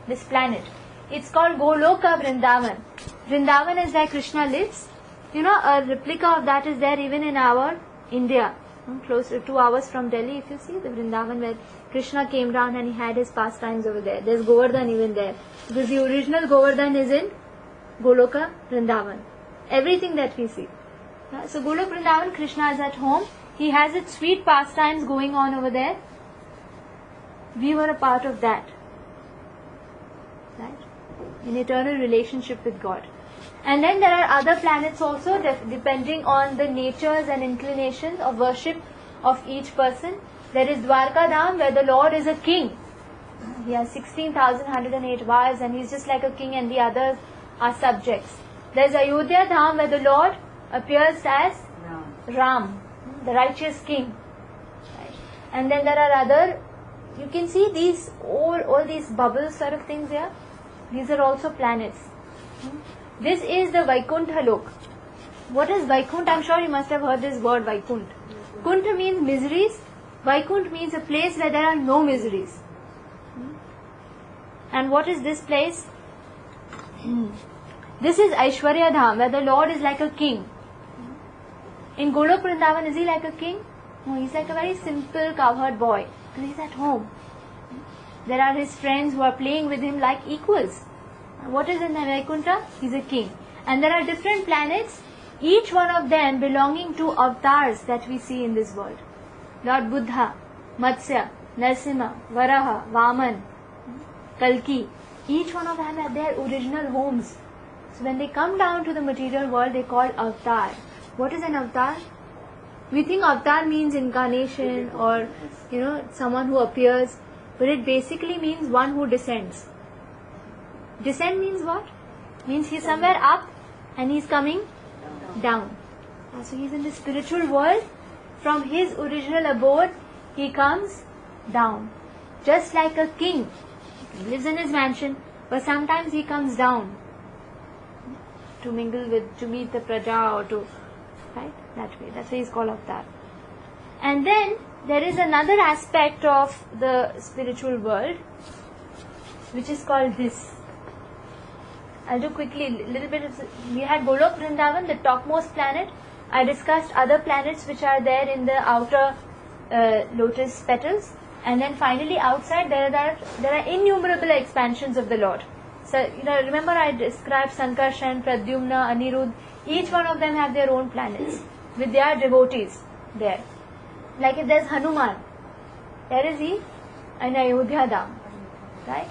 this planet. It's called Goloka Vrindavan. Vrindavan is where Krishna lives. A replica of that is there even in our India, close to 2 hours from Delhi. If you see the Vrindavan where Krishna came down and he had his pastimes over there. There's Govardhan even there. Because the original Govardhan is in Goloka Vrindavan. Everything that we see. So Goloka Vrindavan, Krishna is at home. He has its sweet pastimes going on over there. We were a part of that. Right? In eternal relationship with God. And then there are other planets also, depending on the natures and inclinations of worship of each person. There is Dwarka Dham, where the Lord is a king. He has 16,108 wives and he's just like a king, and the others are subjects. There is Ayodhya Dham, where the Lord appears as Ram, the righteous king. Right? And then there are other, you can see these, all these bubbles sort of things here. These are also planets. This is the Vaikuntha Lok. What is Vaikuntha? I'm sure you must have heard this word Vaikuntha. Kuntha means miseries. Vaikuntha means a place where there are no miseries. And what is this place? This is Aishwarya Dham, where the Lord is like a king. In Golok Vrindavan, is he like a king? No, he's like a very simple cowherd boy. Because he's at home. There are his friends who are playing with him like equals. What is in the Vaikuntha? He's a king. And there are different planets, each one of them belonging to avatars that we see in this world. Lord Buddha, Matsya, Narsimha, Varaha, Vaman, Kalki. Each one of them have their original homes. So when they come down to the material world, they call avatar. What is an avatar? We think avatar means incarnation or, someone who appears, but it basically means one who descends. Descend means what? Means he's somewhere up and he's coming down. So he's in the spiritual world. From his original abode, he comes down. Just like a king. He lives in his mansion, but sometimes he comes down to mingle with, to meet the praja or to, right? That way. That's why he's called avatar. And then there is another aspect of the spiritual world, which is called this. I'll do quickly a little bit. We had Golok Vrindavan, the topmost planet. I discussed other planets which are there in the outer lotus petals. And then finally outside there are innumerable expansions of the Lord. So, remember I described Sankarshan, Pradyumna, Anirudh. Each one of them have their own planets with their devotees there. Like if there's Hanuman, where is he? In Ayodhya Dham. Right?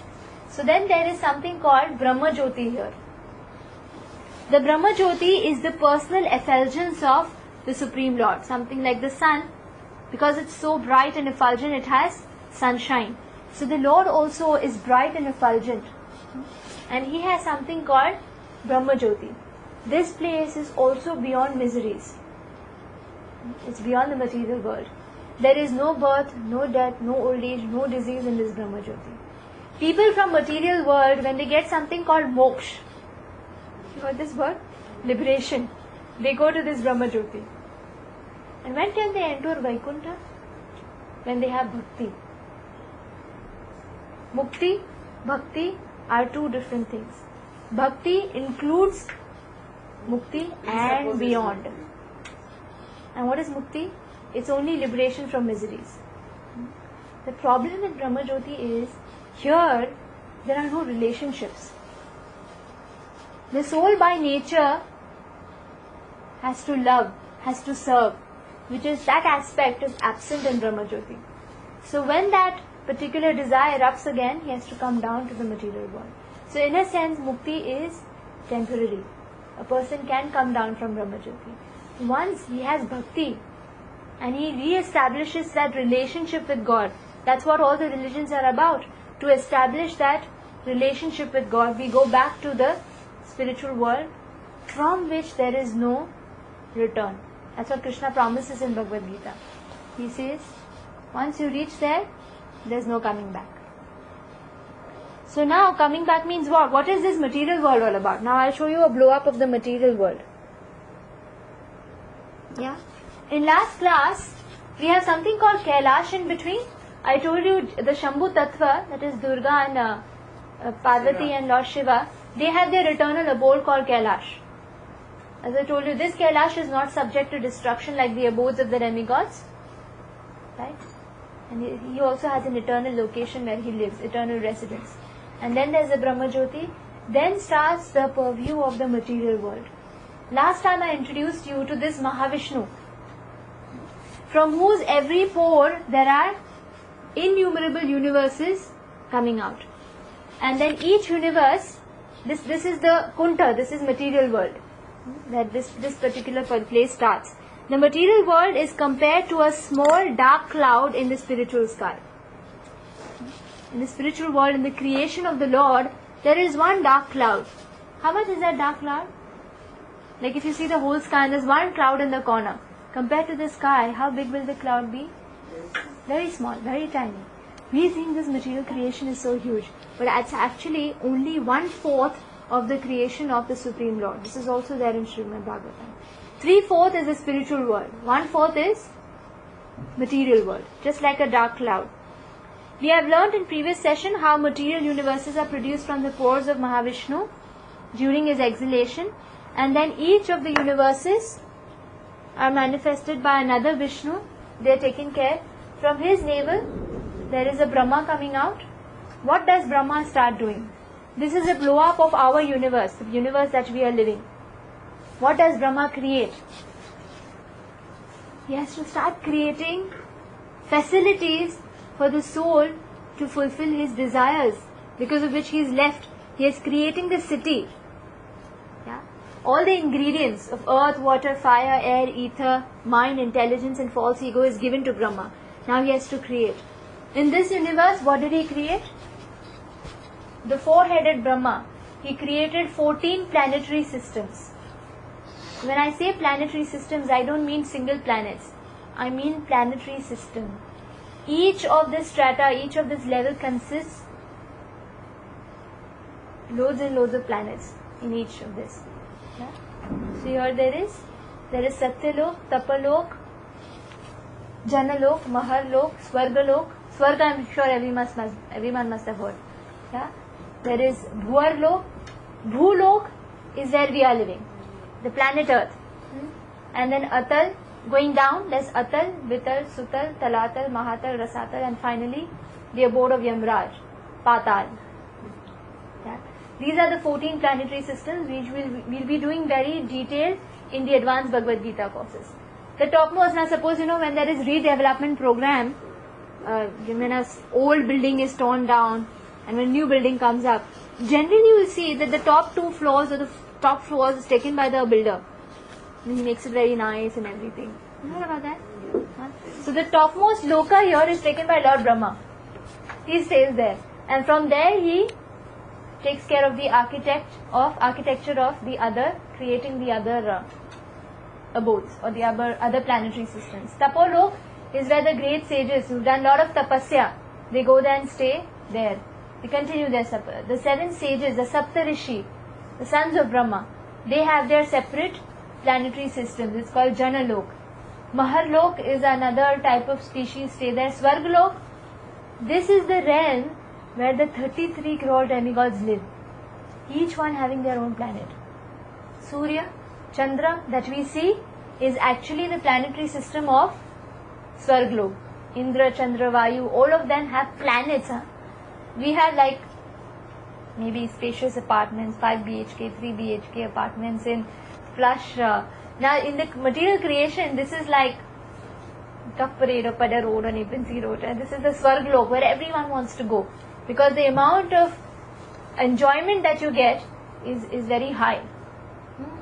So then there is something called Brahma Jyoti here. The Brahma Jyoti is the personal effulgence of the Supreme Lord. Something like the sun. Because it's so bright and effulgent, it has sunshine. So the Lord also is bright and effulgent. And he has something called Brahma Jyoti. This place is also beyond miseries. It's beyond the material world. There is no birth, no death, no old age, no disease in this Brahma Jyoti. People from material world, when they get something called moksha, you heard this word? Liberation. They go to this Brahma Jyoti. And when can they enter Vaikuntha? When they have bhakti. Mukti, bhakti are two different things. Bhakti includes mukti and beyond. And what is mukti? It's only liberation from miseries. The problem with Brahma Jyoti is, here there are no relationships. The soul by nature has to love, has to serve, which is that aspect is absent in Brahma Jyoti. So when that particular desire erupts again, he has to come down to the material world. So in a sense, mukti is temporary. A person can come down from Brahma Jyoti. Once he has bhakti and he re-establishes that relationship with God, that's what all the religions are about. To establish that relationship with God, we go back to the spiritual world from which there is no return. That's what Krishna promises in Bhagavad Gita. He says, once you reach there, there's no coming back. So now coming back means what? What is this material world all about? Now I'll show you a blow up of the material world. Yeah. In last class, we have something called Kailash in between. I told you the Shambhu Tattva, that is Durga and Parvati and Lord Shiva, they have their eternal abode called Kailash. As I told you, this Kailash is not subject to destruction like the abodes of the demigods. Right? And he also has an eternal location where he lives, eternal residence. And then there's the Brahma Jyoti. Then starts the purview of the material world. Last time I introduced you to this Mahavishnu, from whose every pore there are innumerable universes coming out. And then each universe, this is the Kunta, this is material world. That this particular place starts. The material world is compared to a small dark cloud in the spiritual sky. In the spiritual world, in the creation of the Lord, there is one dark cloud. How much is that dark cloud? Like if you see the whole sky and there's one cloud in the corner. Compared to the sky, how big will the cloud be? Very small, very tiny. We think this material creation is so huge, but it's actually only 1/4 of the creation of the Supreme Lord. This is also there in Srimad Bhagavatam. 3/4 is the spiritual world. 1/4 is material world, just like a dark cloud. We have learnt in previous session how material universes are produced from the pores of Mahavishnu during his exhalation, and then each of the universes are manifested by another Vishnu. They are taken care. From his navel, there is a Brahma coming out. What does Brahma start doing? This is a blow up of our universe, the universe that we are living. What does Brahma create? He has to start creating facilities for the soul to fulfill his desires, because of which he is left. He is creating the city. Yeah? all the ingredients of earth, water, fire, air, ether, mind, intelligence and false ego is given to Brahma. Now he has to create. In this universe, what did he create? The four-headed Brahma. He created 14 planetary systems. When I say planetary systems, I don't mean single planets. I mean planetary system. Each of this strata, each of this level consists loads and loads of planets in each of this. Yeah? So here there is Satyalok, Tapalok, Janalok, Maharlok, Swargalok. Swarga, I'm sure everyone must have heard. Yeah? There is Bhuarlok. Bhulok is where we are living, the planet Earth. And then Atal, going down, there's Atal, Vital, Sutal, Talatal, Mahatal, Rasatal, and finally the abode of Yamraj, Patal. Yeah. These are the 14 planetary systems which we'll be doing very detailed in the advanced Bhagavad Gita courses. The topmost, now suppose when there is redevelopment program, when an old building is torn down and when a new building comes up, generally you will see that the top two floors or the top floors is taken by the builder. And he makes it very nice and everything. You know about that? Huh? So the topmost loka here is taken by Lord Brahma. He stays there. And from there he takes care of the architecture of the other, creating the other abodes or the other planetary systems. Tapolok is where the great sages who've done a lot of tapasya, they go there and stay there. They continue their supper. The 7 sages, the Saptarishi, the sons of Brahma, they have their separate planetary systems. It's called Janalok. Maharlok is another type of species, stay there. Swargalok, this is the realm where the 33 crore demigods live, each one having their own planet. Surya, Chandra that we see is actually the planetary system of Swargalok. Indra, Chandra, Vayu, all of them have planets. We have like maybe spacious apartments, 5 BHK, 3 BHK apartments in plush. Now in the material creation, this is like Tuck Parade or Pada Road or Nipinsi Road, and this is the Swargalok where everyone wants to go, because the amount of enjoyment that you get is very high.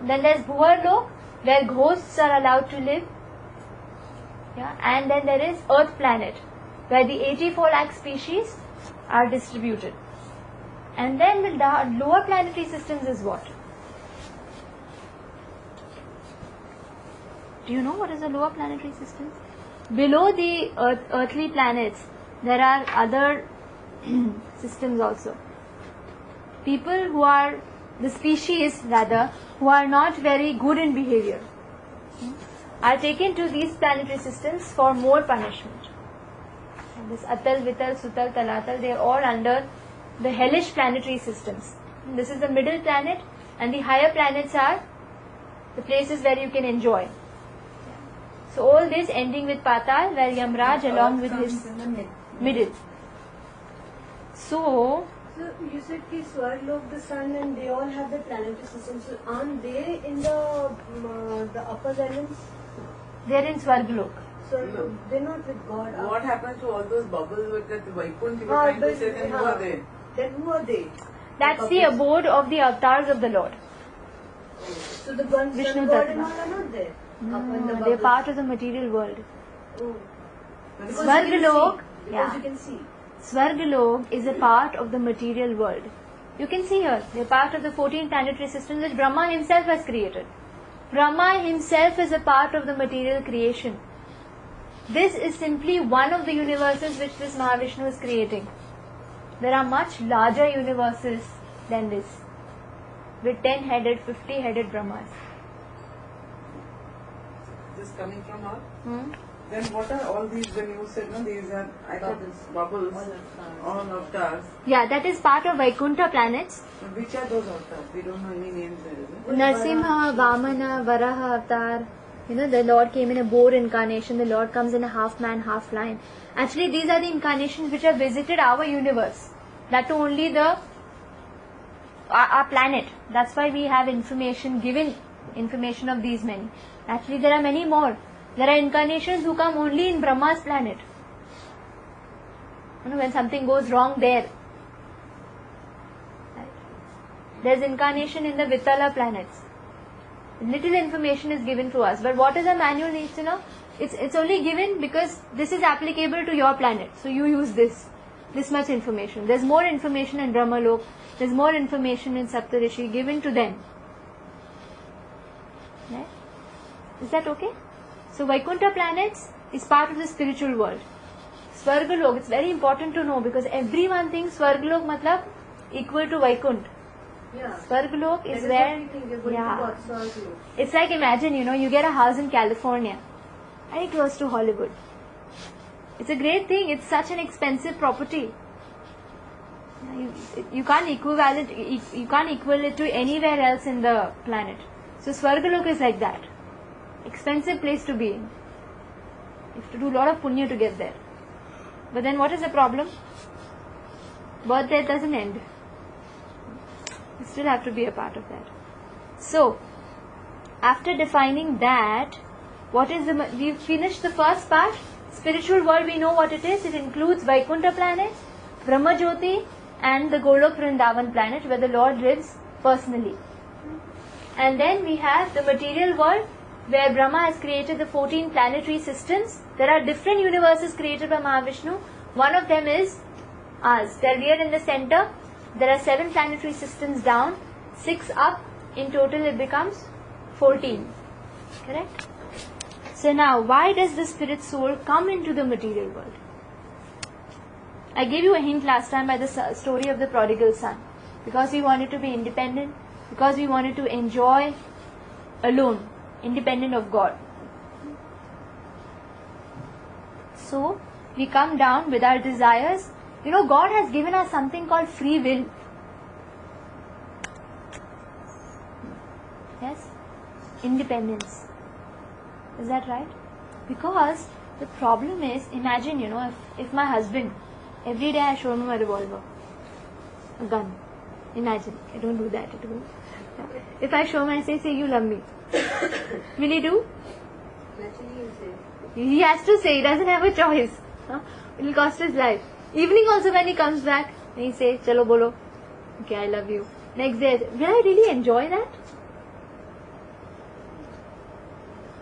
Then there's Bhuvarlok where ghosts are allowed to live. Yeah? And then there is Earth planet where the 84 lakh species are distributed. And then the lower planetary systems is what? Do you know what is the lower planetary systems? Below the earthly planets, there are other systems also. People who are, the species rather, who are not very good in behavior, are taken to these planetary systems for more punishment. And this Atal, Vital, Sutal, Talatal, they are all under the hellish planetary systems. This is the middle planet, and the higher planets are the places where you can enjoy. So all this ending with Patal, where Yamraj along with his middle. So you said ki Swargalok, the sun, and they all have the planetary systems. So aren't they in the upper realms? they are in Swargalok. So they're not with God. What happens to all those bubbles with that Vaikuntha? You were trying to say, then who are they? Then who are they? That's the abode of the avatars of the Lord. So the ones Vishnu sun God Tattva. and all are not there. No, they are part of the material world. Oh. Because Swargalok, you can see. Swargalok is a part of the material world. You can see here, they are part of the 14 planetary systems which Brahma himself has created. Brahma himself is a part of the material creation. This is simply one of the universes which this Mahavishnu is creating. There are much larger universes than this, with 10-headed, 50-headed Brahmas. This coming from her? Then what are all these, when you said, no, these are, I thought it's bubbles, all avatars. Yeah, that is part of Vaikuntha planets. But which are those avatars? We don't know any names there, is it? Narsimha, Vamana, Varaha avatar. The Lord came in a boar incarnation. The Lord comes in a half man, half lion. Actually, these are the incarnations which have visited our universe. That too only our planet. That's why we have given information of these many. Actually, there are many more. There are incarnations who come only in Brahma's planet. When something goes wrong there. Right. There's incarnation in the Vitala planets. Little information is given to us. But what is the manual needs to know? It's only given because this is applicable to your planet. So you use this much information. There's more information in Brahmalok. There's more information in Saptarishi given to them. Right? Is that okay? So Vaikuntha planets is part of the spiritual world. Svargalok, it's very important to know because everyone thinks Svargalok matlab equal to Vaikuntha. Yeah. Svargalok is That where, what we think, we're going to yeah, Svargalok. it's like imagine, you get a house in California, very close to Hollywood. It's a great thing. It's such an expensive property. You can't equal it to anywhere else in the planet. So Svargalok is like that. Expensive place to be in. You have to do a lot of punya to get there. But then what is the problem? Birth there doesn't end. You still have to be a part of that. So, after defining that, we've finished the first part. Spiritual world, we know what it is. It includes Vaikuntha planet, Brahma Jyoti, and the Golok Vrindavan planet where the Lord lives personally. And then we have the material world where Brahma has created the 14 planetary systems. There are different universes created by Mahavishnu. One of them is us. We are in the center. There are 7 planetary systems down, 6 up. In total it becomes 14. Correct? So now, why does the spirit soul come into the material world? I gave you a hint last time by the story of the prodigal son. Because we wanted to be independent, because we wanted to enjoy alone, independent of God. So, we come down with our desires. God has given us something called free will. Yes? Independence. Is that right? Because the problem is, imagine, if my husband, every day I show him a revolver, a gun. Imagine, I don't do that at all. If I show him and say, you love me. Will he do? Naturally you say. He has to say, he doesn't have a choice. It will cost his life. Evening also when he comes back, he says, chalo bolo. Okay, I love you. Next day, will I really enjoy that?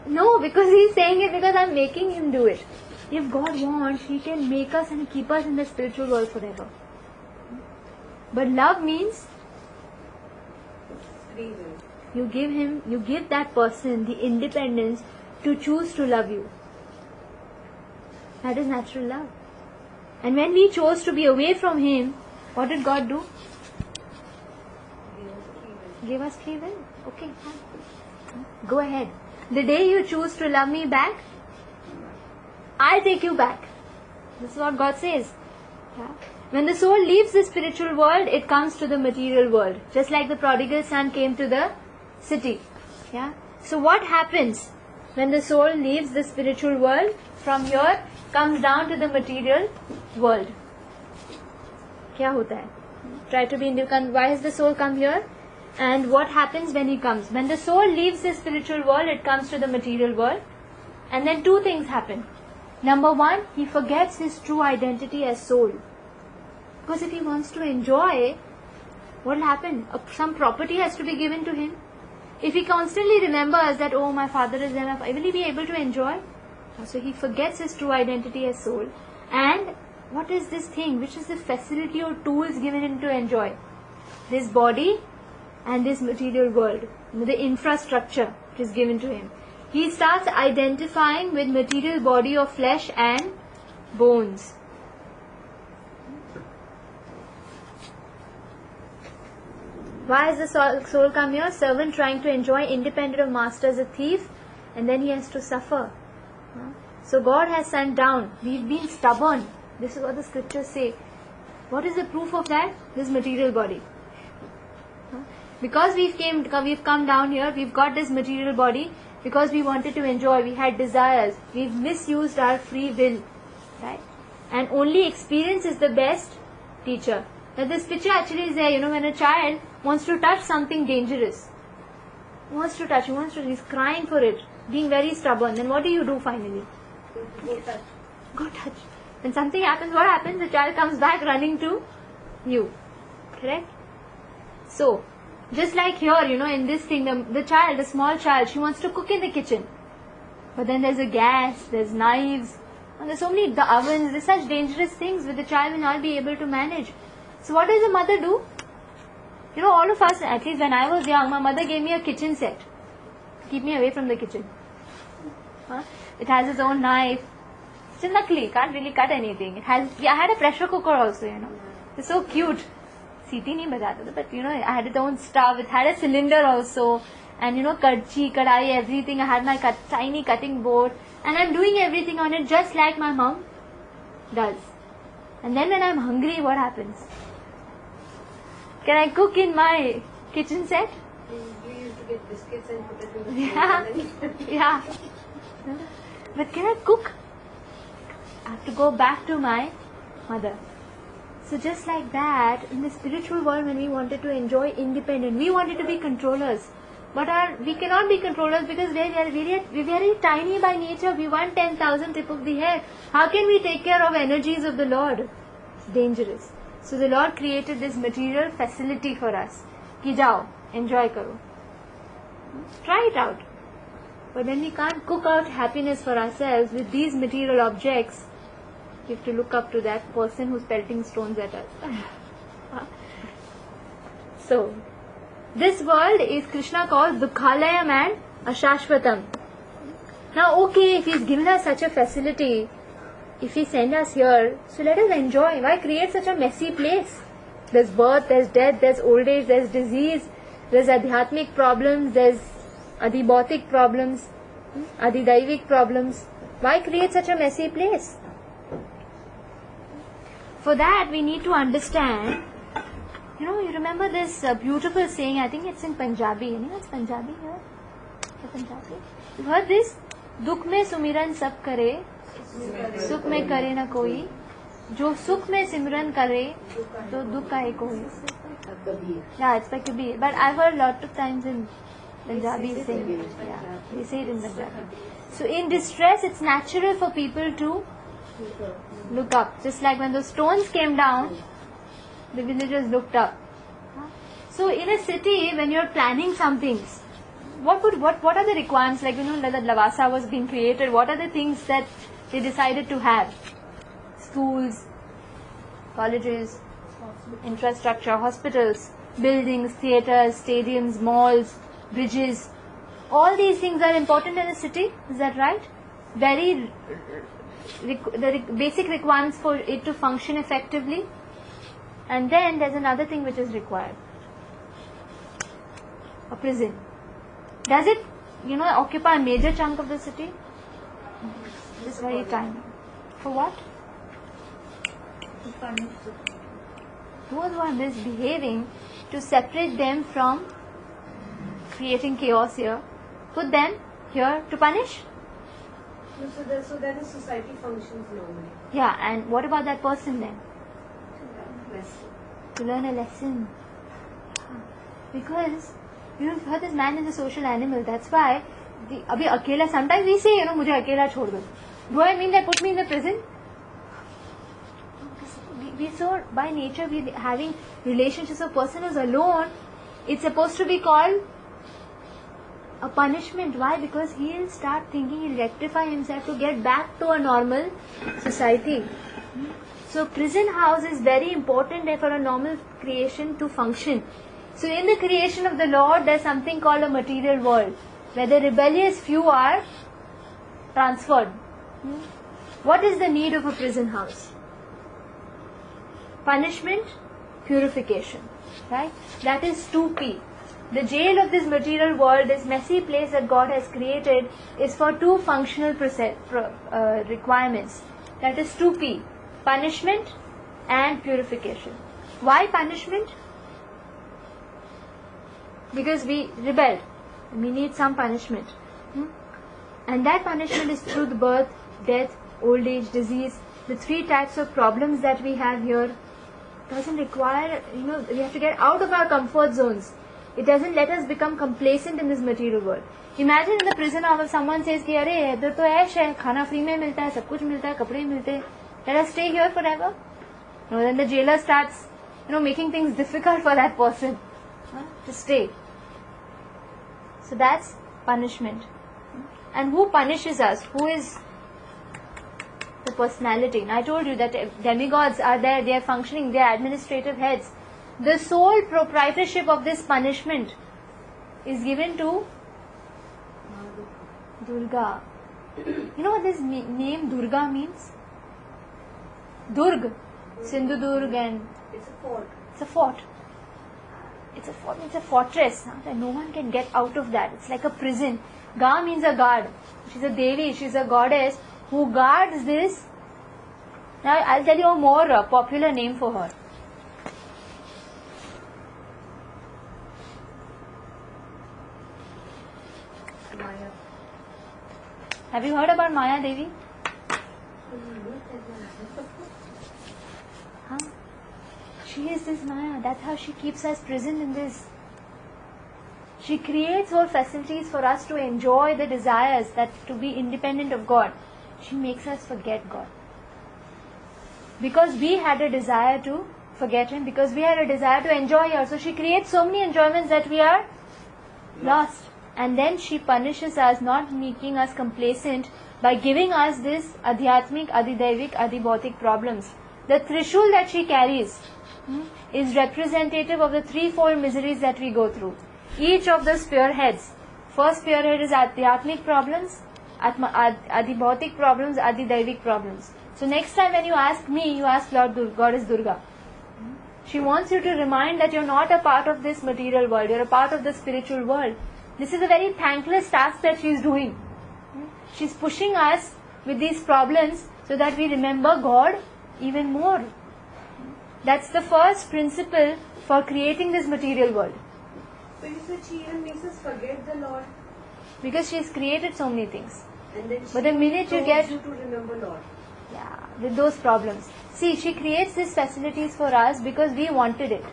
No, because he's saying it because I'm making him do it. If God wants, He can make us and keep us in the spiritual world forever. But love means Free will. you give that person the independence to choose to love you. That is natural love. And when we chose to be away from Him, what did God do? Give us free will. Okay, fine. Go ahead. The day you choose to love me back, I'll take you back. This is what God says. Yeah. When the soul leaves the spiritual world, it comes to the material world. Just like the prodigal son came to the city. Yeah. So what happens when the soul leaves the spiritual world? From here, comes down to the material world. Kya hota hai? Try to be independent. Why has the soul come here? And what happens when he comes? When the soul leaves the spiritual world, it comes to the material world. And then 2 things happen. Number 1, he forgets his true identity as soul. Because if he wants to enjoy, what will happen? Some property has to be given to him. If he constantly remembers that, oh, my father is there, will he be able to enjoy? So he forgets his true identity as soul. And what is this thing? Which is the facility or tools given him to enjoy? This body and this material world. The infrastructure which is given to him. He starts identifying with material body of flesh and bones. Why has the soul come here? Servant trying to enjoy, independent of master, as a thief, and then he has to suffer. So God has sent down. We've been stubborn. This is what the scriptures say. What is the proof of that? This material body. Because we've come down here, we've got this material body, because we wanted to enjoy, we had desires, we've misused our free will, right? And only experience is the best teacher. Now this picture actually is there, when a child wants to touch something dangerous, he's crying for it, being very stubborn, then what do you do finally? Go touch. When something happens, what happens? The child comes back running to you. Correct? So, Just like here, in this thing, the small child, she wants to cook in the kitchen. But then there's a gas, there's knives, and there's so many ovens, there's such dangerous things which the child will not be able to manage. So what does a mother do? All of us, at least when I was young, my mother gave me a kitchen set. Keep me away from the kitchen. It has its own knife. It's nakli, can't really cut anything. I had a pressure cooker also, It's so cute. Siti nahi bajata tha, but I had its own stove. It had a cylinder also. And kadchi, kadai, everything. I had my tiny cutting board. And I'm doing everything on it just like my mom does. And then when I'm hungry, what happens? Can I cook in my kitchen set? We used to get biscuits and put it in the Yeah. But can I cook? I have to go back to my mother. So just like that, in the spiritual world, when we wanted to enjoy independence, we wanted to be controllers. But we cannot be controllers because we are very tiny by nature. We want 10,000 tip of the hair. How can we take care of energies of the Lord? It's dangerous. So the Lord created this material facility for us. Ki jao, enjoy karo. Try it out. But when we can't cook out happiness for ourselves with these material objects, we have to look up to that person who's pelting stones at us. So, this world is Krishna calls Dukhalayam and Ashashvatam. Now, okay, if He's given us such a facility, if He sent us here, so let us enjoy. Why create such a messy place? There's birth, there's death, there's old age, there's disease, there's adhyatmic problems, there's adhibautic problems, adhidaivik problems. Why create such a messy place? For that, we need to understand. You remember this beautiful saying, I think it's in Punjabi. It's Punjabi here? Punjabi? You heard this? Dukh mein sumiran sab kare, sukh mein kare na koi. Jo sukh mein simran kare, to dukh kahe koi. Yeah, it's by Kabir. But I've heard a lot of times in Punjabi saying. Yeah, they say it in Punjabi. So in distress, it's natural for people to look up. Just like when those stones came down, the villagers looked up. So in a city, when you're planning some things, what are the requirements? Like that Lavasa was being created. What are the things that they decided to have? Schools, colleges, infrastructure, hospitals, buildings, theatres, stadiums, malls, bridges. All these things are important in a city. Is that right? The basic requirements for it to function effectively. And then there's another thing which is required. A prison. Does it, occupy a major chunk of the city? It's very tiny. For what? Those who are misbehaving, to separate them from creating chaos here, put them here to punish. So that is society functions normally. Yeah, and what about that person then? To learn a lesson. Because you've heard this man is a social animal. That's why abhi akela, sometimes we say, mujhe akela chhod do. Do I mean that put me in the prison? We so by nature we having relationships. A person is alone. It's supposed to be called a punishment. Why? Because he'll start thinking, he'll rectify himself to get back to a normal society. So prison house is very important for a normal creation to function. So in the creation of the Lord, there's something called a material world, where the rebellious few are transferred. What is the need of a prison house? Punishment, purification. Right? That is 2P. The jail of this material world, this messy place that God has created, is for two functional requirements. That is 2P. Punishment and purification. Why punishment? Because we rebelled. We need some punishment. And that punishment is through the birth, death, old age, disease. The 3 types of problems that we have here doesn't require, we have to get out of our comfort zones. It doesn't let us become complacent in this material world. Imagine in the prison if someone says, "Ki arey, idhar to ऐश है, खाना free में मिलता है, सब कुछ मिलता है, कपड़े मिलते हैं. Let us stay here forever." No, then the jailer starts, making things difficult for that person. to stay. So that's punishment. And who punishes us? Who is the personality? And I told you that demigods are there, they are functioning, they are administrative heads. The sole proprietorship of this punishment is given to Durga. You know what this name Durga means? Durg, Sindhu-Durg, and It's a fort. it's a fort. It's a fort, it's a fortress. That no one can get out of that. It's like a prison. Ga means a guard. She's a Devi, she's a goddess who guards this. Now I'll tell you a more popular name for her. Maya. Have you heard about Maya Devi? Huh? She is this Maya. That's how she keeps us prisoned in this. She creates all facilities for us to enjoy the desires, that to be independent of God. She makes us forget God. Because we had a desire to forget Him, because we had a desire to enjoy her. So she creates so many enjoyments that we are lost. And then she punishes us, not making us complacent, by giving us this adhyatmic, adhidaivik, adhibhautik problems. The trishul that she carries is representative of the threefold miseries that we go through. Each of the spearheads. First spearhead is adhyatmic problems, adhibhautik problems, adhidaivik problems. So next time when you ask me, you ask Lord Durga, Goddess Durga. She wants you to remind that you're not a part of this material world, you're a part of the spiritual world. This is a very thankless task that she's doing. She's pushing us with these problems so that we remember God even more. That's the first principle for creating this material world. So you said she even makes us forget the Lord. Because she's created so many things. And then But the minute you get... you to remember Lord. Yeah, with those problems. See, she creates these facilities for us because we wanted it.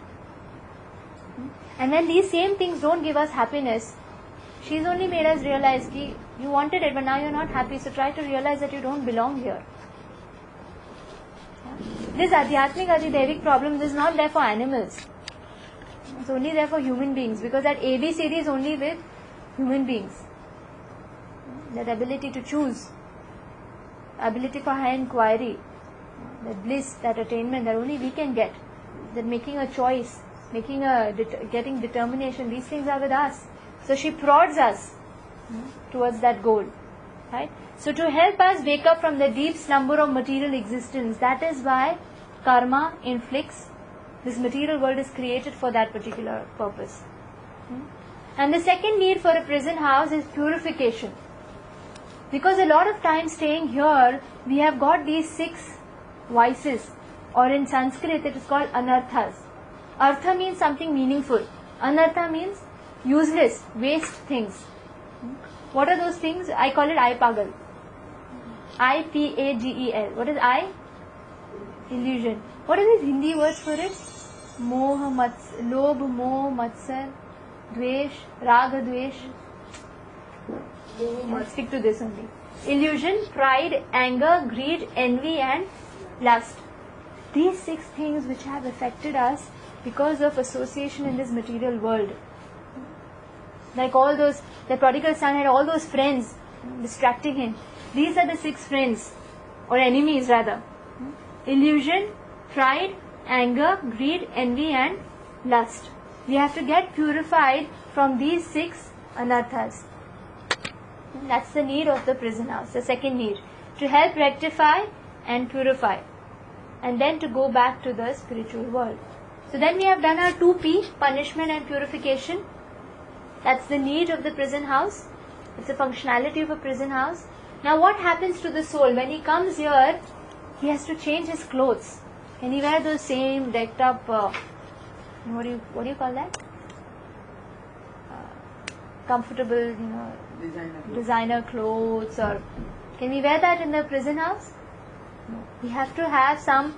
And when these same things don't give us happiness, she's only made us realize that you wanted it but now you're not happy, so try to realize that you don't belong here. This adhyatmic, adhidaivik problem is not there for animals. It's only there for human beings, because that ABCD is only with human beings. That ability to choose, ability for high inquiry, that bliss, that attainment that only we can get, that making a choice, getting determination, these things are with us. So she prods us towards that goal, right? So to help us wake up from the deep slumber of material existence, that is why karma inflicts. This material world is created for that particular purpose. And the second need for a prison house is purification. Because a lot of times staying here, we have got these 6 vices, or in Sanskrit it is called anarthas. Artha means something meaningful. Anartha means useless, waste things. What are those things? I call it I-pagal. I-P-A-G-E-L. What is I? Illusion. What are these Hindi words for it? Moha, Lobh, Moh, Matsar, Dvesh, Raga, Dvesh. I'll stick to this only. Illusion, pride, anger, greed, envy and lust. These 6 things which have affected us because of association in this material world. Like all those, the prodigal son had all those friends distracting him. These are the 6 friends, or enemies rather. Illusion, pride, anger, greed, envy and lust. We have to get purified from these 6 anarthas. That's the need of the prison house, the second need. To help rectify and purify. And then to go back to the spiritual world. So then we have done our 2P, punishment and purification. That's the need of the prison house. It's the functionality of a prison house. Now what happens to the soul? When he comes here, he has to change his clothes. Can he wear those same decked up, what do you call that? Comfortable, designer clothes, or can we wear that in the prison house? No. We have to have some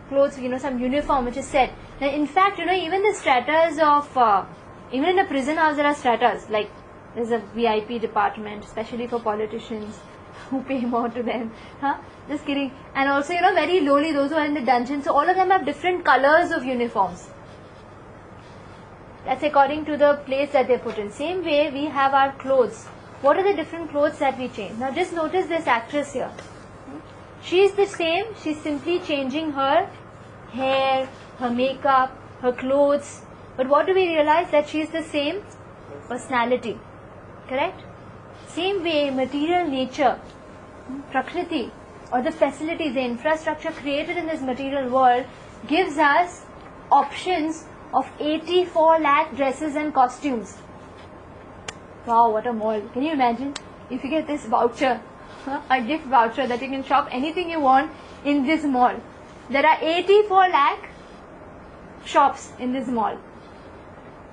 clothes, some uniform which is set. Now, in fact, even the stratas of, even in a prison house there are stratas, like there's a VIP department, especially for politicians who pay more to them. Just kidding. And also, very lowly, those who are in the dungeon. So all of them have different colors of uniforms. That's according to the place that they put in. Same way we have our clothes. What are the different clothes that we change? Now just notice this actress here. She is the same, she's simply changing her hair, her makeup, her clothes. But what do we realize? That she is the same personality. Correct? Same way, material nature, Prakriti, or the facilities, the infrastructure created in this material world gives us options of 84 lakh dresses and costumes. Wow, what a mall. Can you imagine if you get this voucher, a gift voucher that you can shop anything you want in this mall. There are 84 lakh shops in this mall.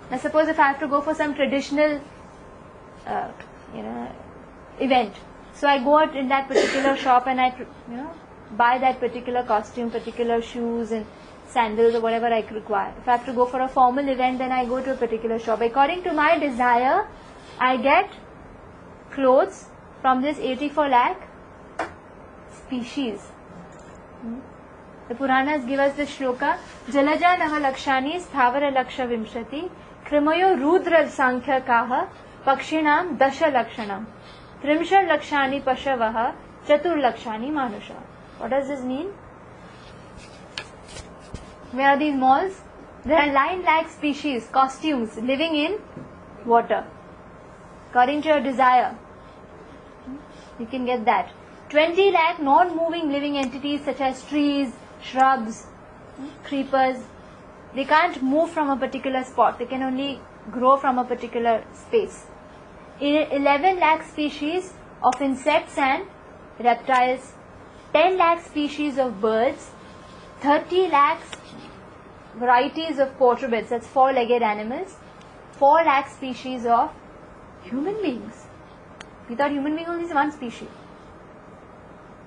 Now suppose if I have to go for some traditional event. So I go out in that particular shop and I buy that particular costume, particular shoes and sandals or whatever I require. If I have to go for a formal event, then I go to a particular shop. According to my desire, I get clothes from this 84 lakh species. The Puranas give us the shloka, Jalaja Navalakshani Sthavara Laksha Vimshati Krimayo Rudra Sankhya Kaha Pakshinam Dasha Lakshanam Trimshar Lakshani Pashavaha Chatur Lakshani Manusha. What does this mean? Where are these malls? There are 9 lakh species, costumes living in water. According to your desire, you can get that. 20 lakh non-moving living entities such as trees, shrubs, creepers. They can't move from a particular spot. They can only grow from a particular space. 11 lakh species of insects and reptiles. 10 lakh species of birds. 30 lakhs varieties of quadrupeds, that's 4-legged animals. 4 lakh species of human beings. We thought human being only is one species.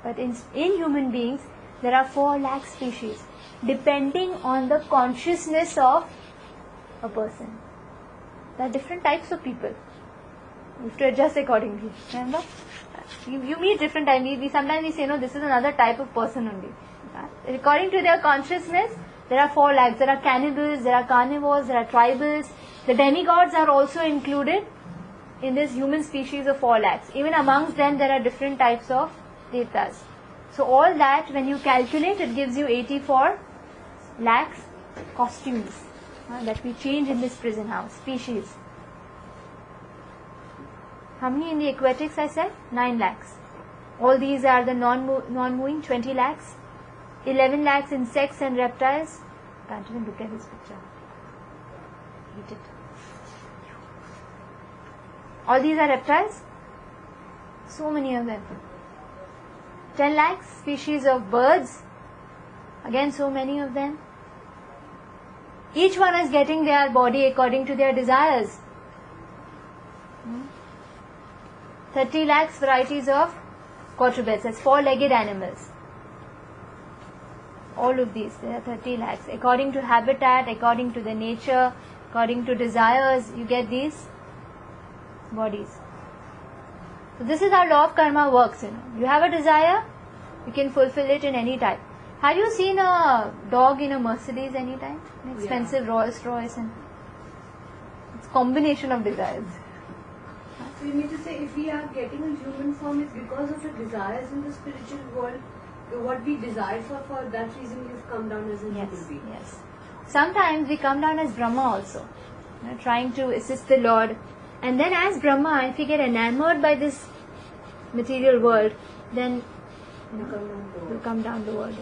But in human beings, there are 4 lakh species, depending on the consciousness of a person. There are different types of people. You have to adjust accordingly. Remember? You meet different types. Sometimes we say, no, this is another type of person only. According to their consciousness, there are 4 lakhs. There are cannibals, there are carnivores, there are tribals. The demigods are also included in this human species of 4 lakhs. Even amongst them, there are different types of devtas. So all that, when you calculate, it gives you 84 lakhs costumes that we change in this prison house, species. How many in the aquatics I said? 9 lakhs. All these are the non-moving, 20 lakhs. 11 lakhs insects and reptiles. Can't even look at this picture. Hate it. All these are reptiles. So many of them. 10 lakhs species of birds. Again, so many of them. Each one is getting their body according to their desires. 30 lakhs varieties of quadrupeds. That's 4-legged animals. All of these, there are 30 lakhs. According to habitat, according to the nature, according to desires, you get these bodies. So this is how law of karma works. You have a desire, you can fulfill it in any time. Have you seen a dog in a Mercedes anytime? An expensive Rolls Royce, and it's a combination of desires. So you mean to say if we are getting a human form, it's because of the desires in the spiritual world, what we desire for that reason we've come down as a human being. Yes. Sometimes we come down as Brahma also, trying to assist the Lord. And then as Brahma, if we get enamored by this material world, then we'll come down the world.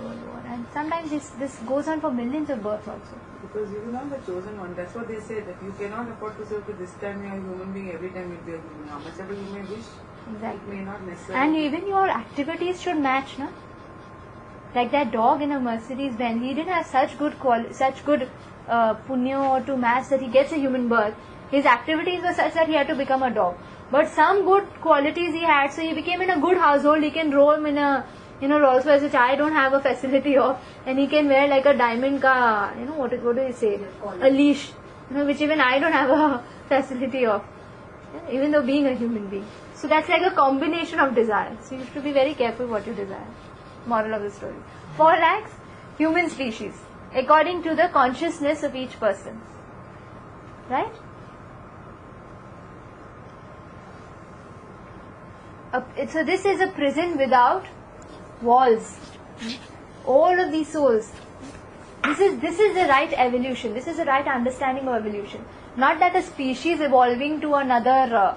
And sometimes this goes on for millions of births also. Because you are not the chosen one. That's what they say, that you cannot afford to say, okay, this time you are a human being, every time you'll be a human. How much ever you may wish, Exactly. it may not necessarily. And even your activities should match, no? Like that dog in a Mercedes Benz, he didn't have such good punya to match that he gets a human birth. His activities were such that he had to become a dog. But some good qualities he had, so he became in a good household. He can roam in a Rolls Royce, which I don't have a facility of, and he can wear like a diamond ka, what do you say, a leash, which even I don't have a facility of, even though being a human being. So that's like a combination of desires. So you have to be very careful what you desire. Moral of the story. 4 lakhs human species, according to the consciousness of each person. Right? So this is a prison without walls. All of these souls. This is the right evolution. This is the right understanding of evolution. Not that a species evolving to another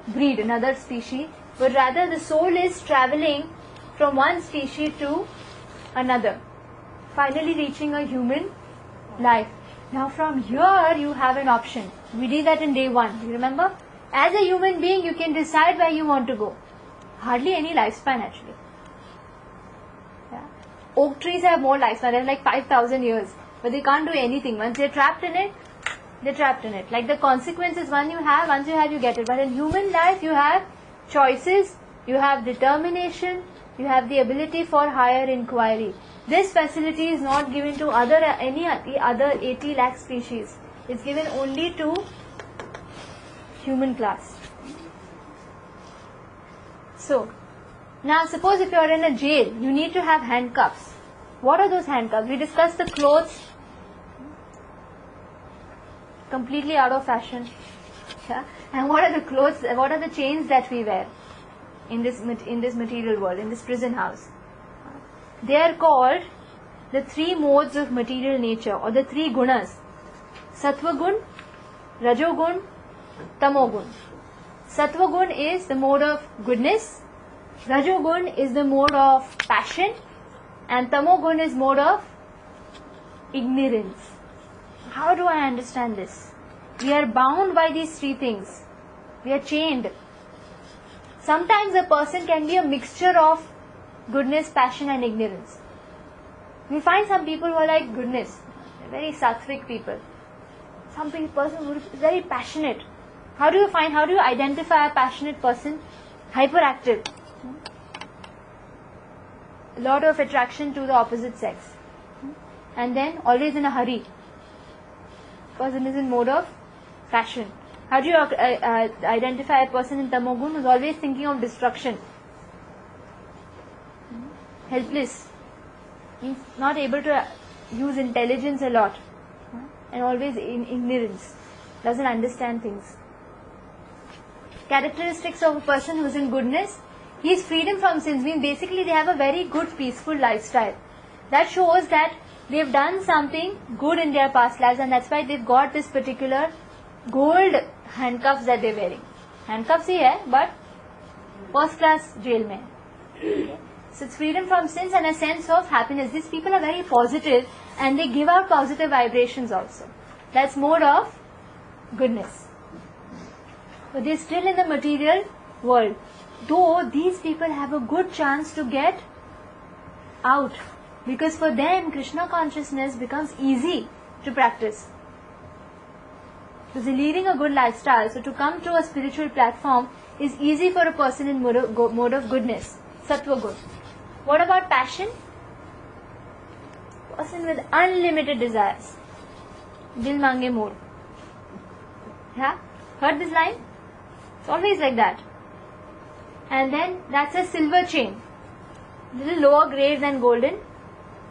breed, another species, but rather the soul is traveling from one species to another, finally reaching a human life. Now from here you have an option. We did that in day 1. You remember? As a human being, you can decide where you want to go. Hardly any lifespan actually. Yeah. Oak trees have more lifespan. They're like 5,000 years, but they can't do anything. Once they're trapped in it, they're trapped in it. Like the consequences, once you have, you get it. But in human life, you have choices, you have determination, you have the ability for higher inquiry. This facility is not given to any other 80 lakh species. It's given only to human class. So, now suppose if you are in a jail, you need to have handcuffs. What are those handcuffs? We discussed the clothes. Completely out of fashion. Yeah? And what are the clothes, what are the chains that we wear in this material world, in this prison house? They are called the 3 modes of material nature, or the 3 gunas. Sattva gun, Rajo gun, Tamo gun. Sattva gun is the mode of goodness, Rajo gun is the mode of passion, and Tamo gun is mode of ignorance. How do I understand this? We are bound by these 3 things. We are chained. Sometimes a person can be a mixture of goodness, passion and ignorance. We find some people who are like goodness, very sattvic people. Some person who is very passionate. How do you identify a passionate person? Hyperactive. A lot of attraction to the opposite sex. And then always in a hurry. Person is in mode of passion. How do you identify a person in Tamogun who is always thinking of destruction? Helpless. Means not able to use intelligence a lot. And always in ignorance. Doesn't understand things. Characteristics of a person who is in goodness. He is freedom from sins. Means basically they have a very good peaceful lifestyle. That shows that they have done something good in their past lives, and that's why they've got this particular gold handcuffs that they're wearing. Handcuffs ही है, but first class jail में. So it's freedom from sins and a sense of happiness. These people are very positive and they give out positive vibrations also. That's mode of goodness. But they're still in the material world. Though these people have a good chance to get out. Because for them, Krishna consciousness becomes easy to practice. Because they're leading a good lifestyle. So to come to a spiritual platform is easy for a person in mode of goodness. Sattva good. What about passion? Person with unlimited desires. Dil mange more. Yeah? Heard this line? It's always like that. And then that's a silver chain. Little lower grade than golden,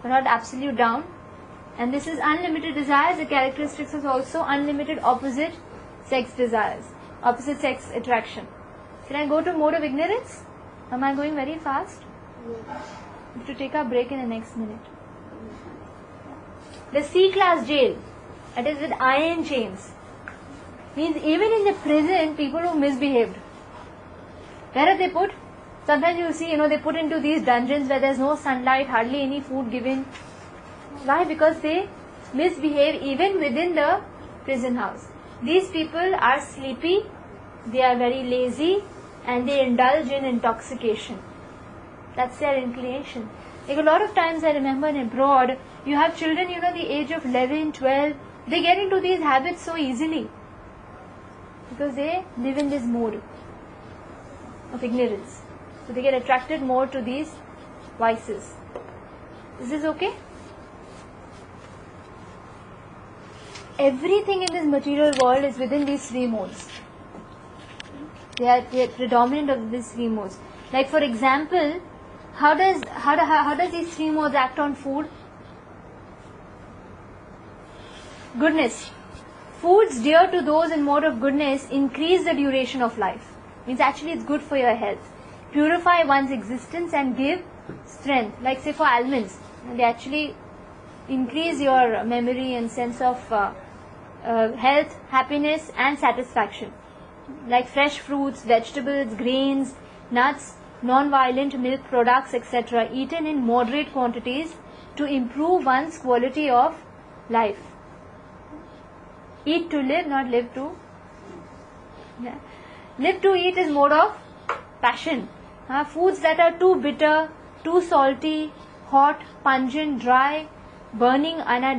but not absolute down. And this is unlimited desires. The characteristics is also unlimited opposite sex desires, opposite sex attraction. Can I go to mode of ignorance? Am I going very fast? We have to take a break in the next minute. The C-class jail, that is with iron chains, means even in the prison, people who misbehaved. Where are they put? Sometimes you see, they put into these dungeons where there's no sunlight, hardly any food given. Why? Because they misbehave even within the prison house. These people are sleepy, they are very lazy, and they indulge in intoxication. That's their inclination. Like a lot of times I remember in abroad, you have children, the age of 11, 12, they get into these habits so easily. Because they live in this mode of ignorance. So they get attracted more to these vices. Is this okay? Everything in this material world is within these 3 modes. They are predominant of these 3 modes. Like for example, how does these 3 modes act on food? Goodness. Foods dear to those in mode of goodness increase the duration of life. Means actually it's good for your health. Purify one's existence and give strength. Like say for almonds, they actually increase your memory and sense of health, happiness and satisfaction. Like fresh fruits, vegetables, grains, nuts, non-violent milk products, etc. eaten in moderate quantities to improve one's quality of life. Eat to live, not live to. Yeah. Live to eat is mode of passion. Foods that are too bitter, too salty, hot, pungent, dry, burning and are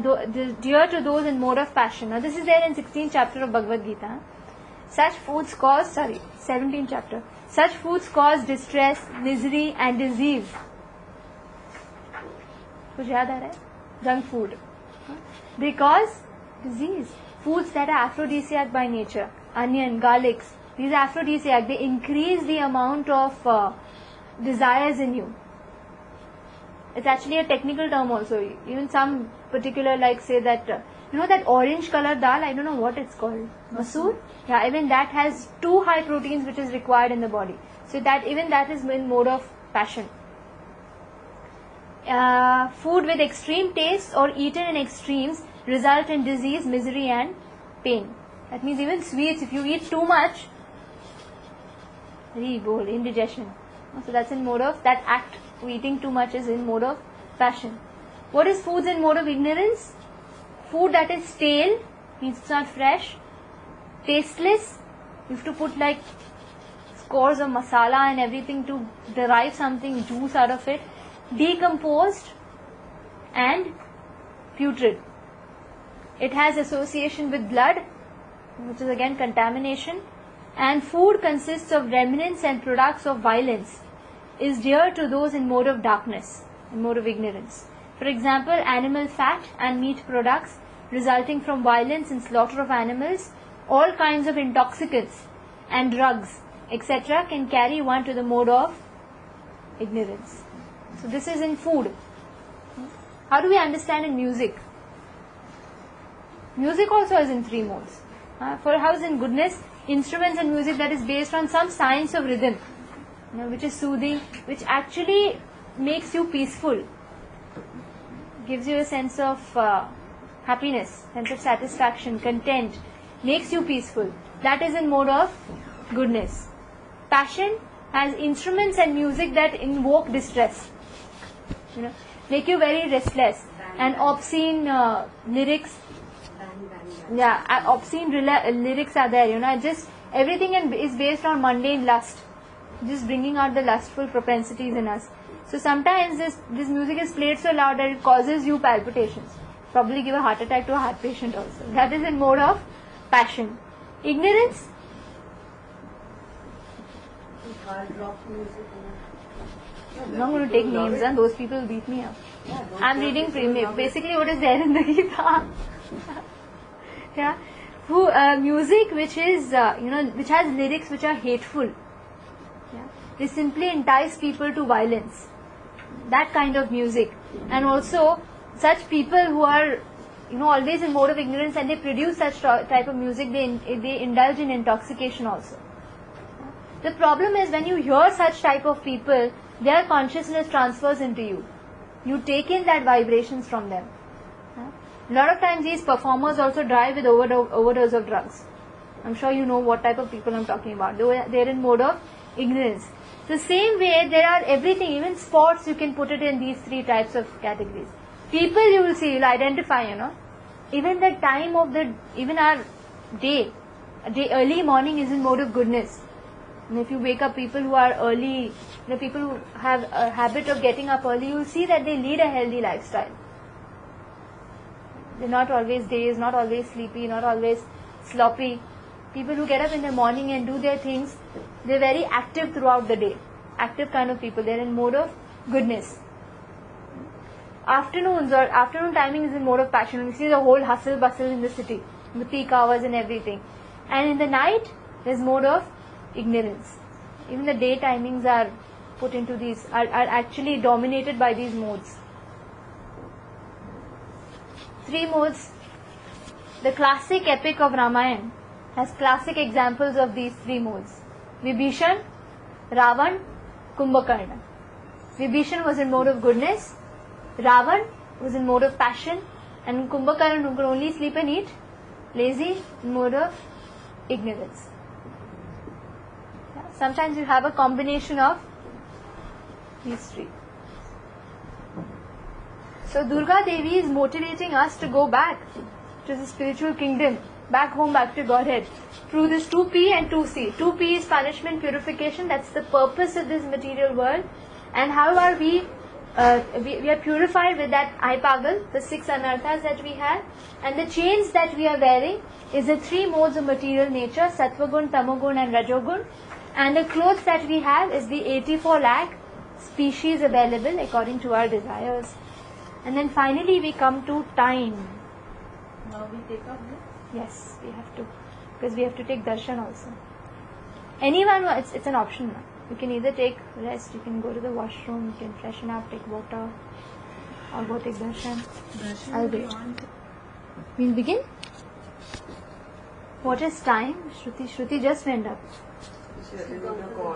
dear to those in mode of passion. Now this is there in 16th chapter of Bhagwate Gita. Such foods cause, 17th chapter. Such foods cause distress, misery and disease. कुछ याद आ रहा है? Junk food. Because disease. Foods that are aphrodisiac by nature. Onion, garlics. These are aphrodisiac. They increase the amount of desires in you. It's actually a technical term also. Even some particular like say that, that orange color dal, I don't know what it's called. Masoor? Yeah, even that has too high proteins which is required in the body. So that even that is in mode of passion. Food with extreme tastes or eaten in extremes result in disease, misery and pain. That means even sweets, if you eat too much, indigestion. So that's in mode of, that act of eating too much is in mode of passion. What is foods in mode of ignorance? Food that is stale, means it's not fresh, tasteless, you have to put like scores of masala and everything to derive something, juice out of it, decomposed and putrid. It has association with blood, which is again contamination, and food consists of remnants and products of violence, is dear to those in mode of darkness, in mode of ignorance. For example, animal fat and meat products resulting from violence and slaughter of animals, all kinds of intoxicants and drugs, etc. can carry one to the mode of ignorance. So this is in food. How do we understand in music? Music also is in three modes. For house in goodness, instruments and music that is based on some science of rhythm, which is soothing, which actually makes you peaceful, gives you a sense of happiness, sense of satisfaction, content, makes you peaceful. That is in mode of goodness. Passion has instruments and music that invoke distress, make you very restless, and obscene lyrics. Obscene lyrics are there, just everything is based on mundane lust, just bringing out the lustful propensities in us. So sometimes this music is played so loud that it causes you palpitations, probably give a heart attack to a heart patient also. That is in mode of passion. Ignorance, I'm not going to take names, and those people will beat me up. I'm reading basically what is there in the Gita. Yeah, music which is which has lyrics which are hateful. Yeah, they simply entice people to violence. That kind of music, and also such people who are always in mode of ignorance and they produce such type of music, they indulge in intoxication also. The problem is when you hear such type of people, their consciousness transfers into you. You take in that vibrations from them. A lot of times these performers also drive with overdose of drugs. I'm sure you know what type of people I'm talking about. They're in mode of ignorance. The same way there are everything, even sports, you can put it in these three types of categories. People you will see, you'll identify, even the time of even our day, early morning is in mode of goodness. And if you wake up people who are early, people who have a habit of getting up early, you will see that they lead a healthy lifestyle. They're not always dazed, not always sleepy, not always sloppy. People who get up in the morning and do their things, they're very active throughout the day. Active kind of people. They're in mode of goodness. Afternoon timing is in mode of passion. You see the whole hustle bustle in the city, the peak hours and everything. And in the night, there's mode of ignorance. Even the day timings are put into these, are actually dominated by these modes. Three modes the classic epic of Ramayana has classic examples of these three modes. Vibhishan, Ravan, Kumbhakarna. Vibhishan was in mode of goodness, Ravan was in mode of passion, and Kumbhakarna, who could only sleep and eat, lazy, in mode of ignorance. Sometimes you have a combination of these three. So Durga Devi is motivating us to go back to the spiritual kingdom, back home, back to Godhead, through this 2P and 2C. 2P is punishment, purification, that's the purpose of this material world. And how are we are purified with that Aipagal, the 6 anarthas that we have, and the chains that we are wearing is the 3 modes of material nature, Sattvagun, Tamogun and Rajogun, and the clothes that we have is the 84 lakh species available according to our desires. And then finally we come to time. Now we take up this. Yes, we have to, because we have to take darshan also. Anyone, it's an option now. You can either take rest, you can go to the washroom, you can freshen up, take water, or go take darshan. I'll do it. We'll begin. What is time? Shruti just went up. She attended a call.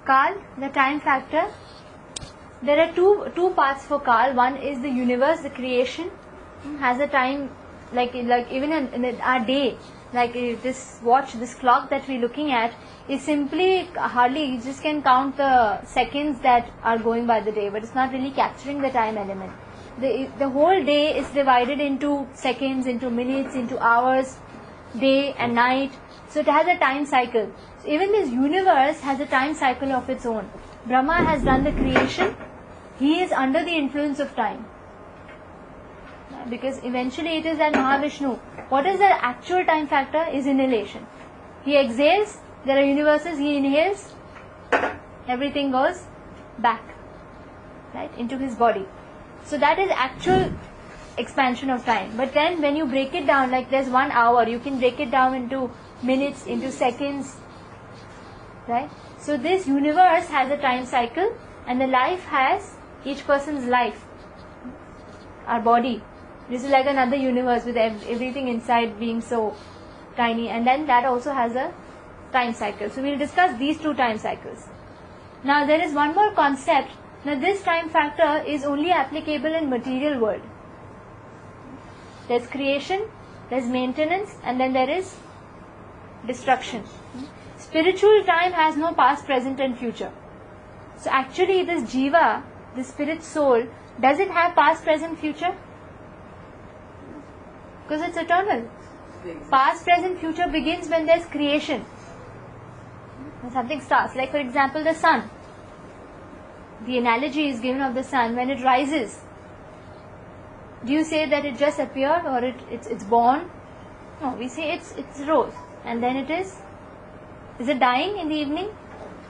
Kal, the time factor. There are two parts for Kal. One is the universe, the creation, has a time, like even in our day, like this watch, this clock that we're looking at is simply hardly, you just can count the seconds that are going by the day, but it's not really capturing the time element. The whole day is divided into seconds, into minutes, into hours, day and night. So it has a time cycle. So even this universe has a time cycle of its own. Brahma has done the creation. He is under the influence of time. Because eventually it is that Mahavishnu. What is the actual time factor? Is inhalation. He exhales, there are universes, he inhales, everything goes back, right, into his body. So that is actual expansion of time. But then when you break it down, like there's 1 hour, you can break it down into minutes, into seconds, right? So this universe has a time cycle, and the life has, each person's life, our body. This is like another universe with everything inside being so tiny, and then that also has a time cycle. So we'll discuss these 2 time cycles. Now there is one more concept. Now this time factor is only applicable in material world. There's creation, there's maintenance, and then there is destruction. Spiritual time has no past, present and future. So actually this jiva, the spirit soul, does it have past, present, future? Because it's eternal. Past, present, future begins when there's creation. When something starts. Like for example the sun. The analogy is given of the sun. When it rises, do you say that it just appeared or it's born? No, we say it's rose. And then it is it dying in the evening?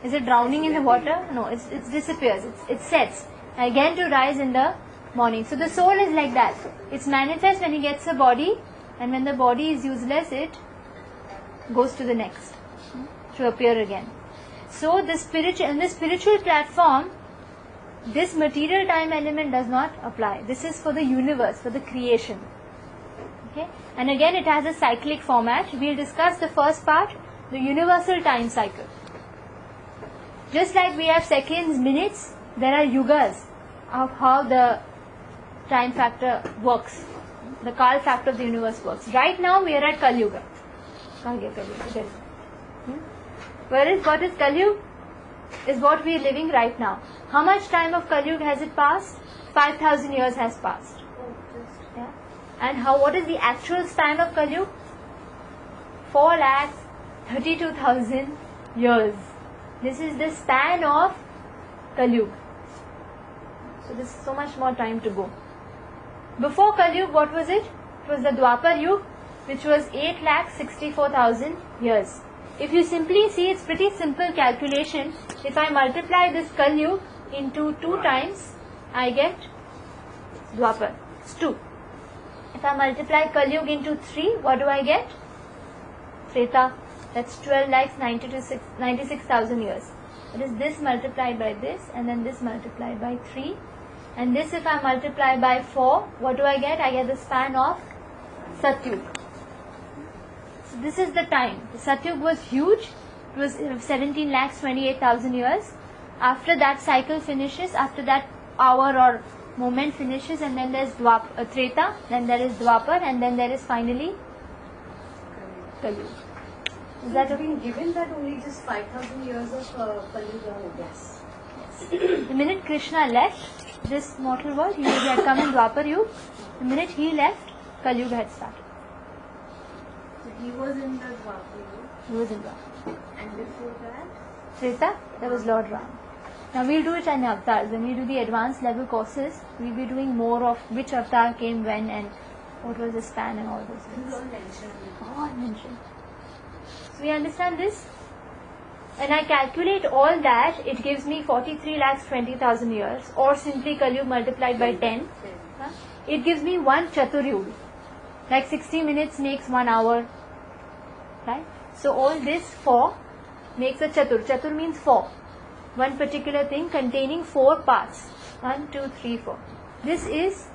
Is it drowning in the water? No, it disappears. It sets. Again to rise in the morning. So the soul is like that. It's manifest when he gets a body, and when the body is useless, it goes to the next to appear again. So in the spiritual platform, this material time element does not apply. This is for the universe, for the creation. Okay? And again it has a cyclic format. We'll discuss the first part, the universal time cycle. Just like we have seconds, minutes, there are yugas of how the time factor works. The Kal factor of the universe works. Right now we are at Kal Yuga. What is Kal Yuga? Is what we are living right now. How much time of Kal Yuga has it passed? 5,000 years has passed. Yeah. And what is the actual span of Kal Yuga? 4,32,000 years. This is the span of Kal Yuga. So there's so much more time to go. Before Kal Yuga, what was it? It was the Dwapar Yuga, which was 8,64,000 years. If you simply see, it's pretty simple calculation. If I multiply this Kal Yuga into 2 times, I get Dwapar. It's 2. If I multiply Kal Yuga into 3, what do I get? Treta. That's 12,96,000 years. It is this multiplied by this, and then this multiplied by 3. And this, if I multiply by 4, what do I get? I get the span of Satyug. So this is the time. The Satyug was huge. It was 17,28,000 years. After that cycle finishes, after that hour or moment finishes, and then there's Treta, then there is Dwapar, and then there is finally Kali Yuga. Is that It's okay? been given that only just 5,000 years of Kali Yuga. Yes. The minute Krishna left this mortal world, he had come in Dwapar Yuga. The minute he left, Kali Yuga had started. So he was in the Dwapar Yuga. He was in Dwapar. And before that, Treta, there was Lord Ram. Now we'll do it in avatars. When we do the advanced level courses, we'll be doing more of which avatar came when and what was the span and all those this things. is all mentioned. All mentioned. So we understand this? When I calculate all that, it gives me 43,20,000 years, or simply Kali Yuga multiplied by 10. Huh? It gives me one Chaturyuga. Like 60 minutes makes 1 hour. Right? So all this 4 makes a Chatur. Chatur means 4. One particular thing containing 4 parts. 1, 2, 3, 4. This is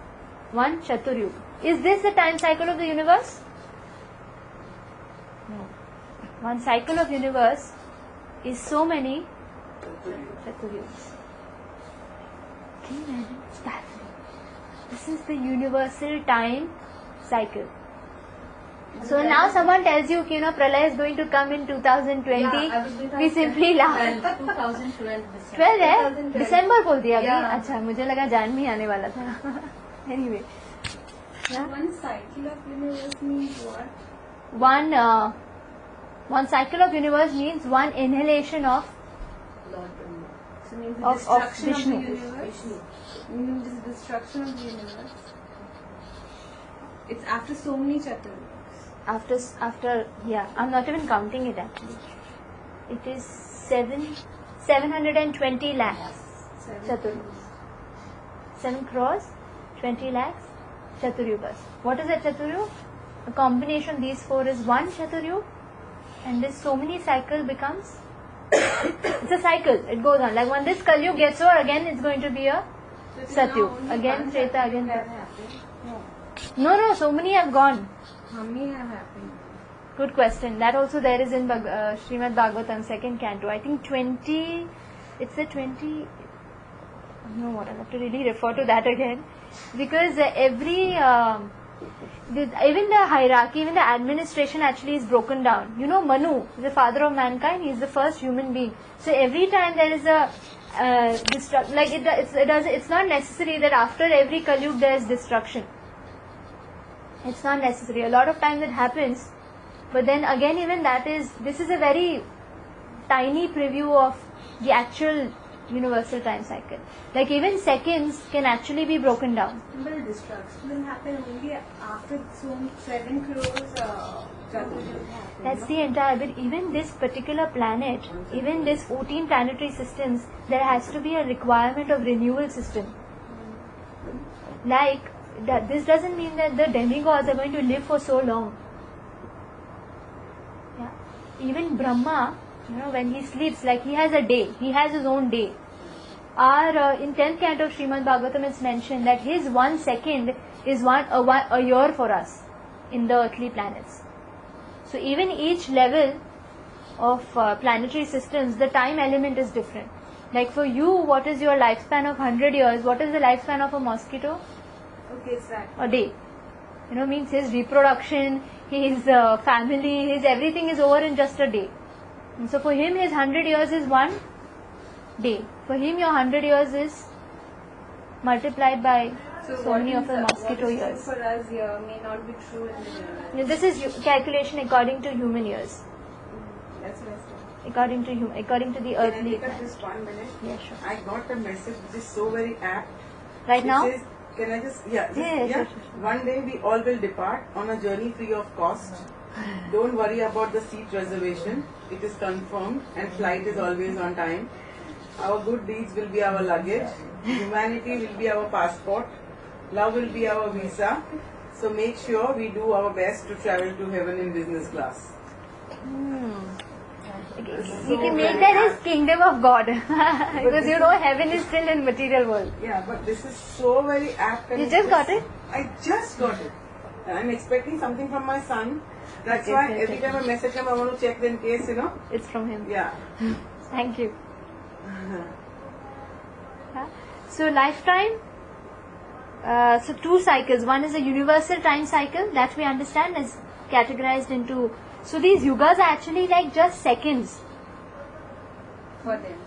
one Chaturyuga. Is this the time cycle of the universe? No. One cycle of universe is so many Chaturyugas. Can you imagine? It's baffling. This is the universal time cycle. So now someone tells you, Pralaya is going to come in 2020. Yeah, I was going to we ask simply that. laugh. 2012 December. 12 है? 2012. दिसंबर बोल दिया अभी? Yeah. अच्छा मुझे लगा जान में ही आने वाला था. Anyway, So one cycle of universe means what? one cycle of universe means one inhalation of Lord Brahma. So means the Of destruction of Vishnu. the universe. Means this destruction of the universe. It's after so many Chaturyugas. after I'm not even counting it actually. It is 720 lakhs Chaturyugas. 7 crores 20 lakhs Chaturyugas. What is a Chaturyuga? A combination of these 4 is one Chaturyuga, and this so many cycle becomes it's a cycle, it goes on. Like when this Kali Yuga gets over, again it's going to be a So it is Satyug. now only Again one Treta, again Satyug Treta. have happened. No, so many have gone. How many have happened? Good question. That also there is in Srimad Bhagwatam, 2nd canto. I think 20, it's the 20, you know what, I'll have to really refer to that again. Because even the hierarchy, even the administration actually is broken down. You know, Manu, the father of mankind, he is the first human being. So every time there is a it's not necessary that after every Kali Yuga there is destruction. It's not necessary. A lot of times it happens, but then again, even this is a very tiny preview of the actual universal time cycle. Like even seconds can actually be broken down. But the destruction will happen only after 7 crores Chaturyugas happen. That's the entire bit. Even this particular planet, even this 14 planetary systems, there has to be a requirement of renewal system. Like, this doesn't mean that the demigods are going to live for so long. Yeah. Even Brahma, when he sleeps, like he has a day, he has his own day. In 10th canto of Srimad Bhagavatam it's mentioned that his 1 second is a year for us in the earthly planets. So even each level of planetary systems, the time element is different. Like for you, what is your lifespan of 100 years? What is the lifespan of a mosquito? Okay, exactly. A day. Means his reproduction, his family, his everything is over in just a day. And so for him, his 100 years is 1 day. For him, your 100 years is multiplied by so many of the mosquito what is years. true for us here may not be true in the universe. This is calculation according to human years. That's what I said. According to the Can I earthly take up planet. just 1 minute? Yeah, sure. I got a message which is so very apt. Right It now? says, can I just, Yeah, sure. One day we all will depart on a journey free of cost. Don't worry about the seat reservation. It is confirmed and flight is always on time. Our good deeds will be our luggage. Humanity will be our passport. Love will be our visa. So make sure we do our best to travel to heaven in business class. He can make that his kingdom of God. Because you know heaven is still in material world. Yeah, but this is so very apt. And You just got it? I just got it. And I'm expecting something from my son. That's Okay, why okay, every okay. time I message him, I want to check in case, It's from him. Yeah. Thank you. Yeah. So lifetime, so 2 cycles. One is a universal time cycle that we understand is categorized into. So these yugas are actually like just seconds. For them.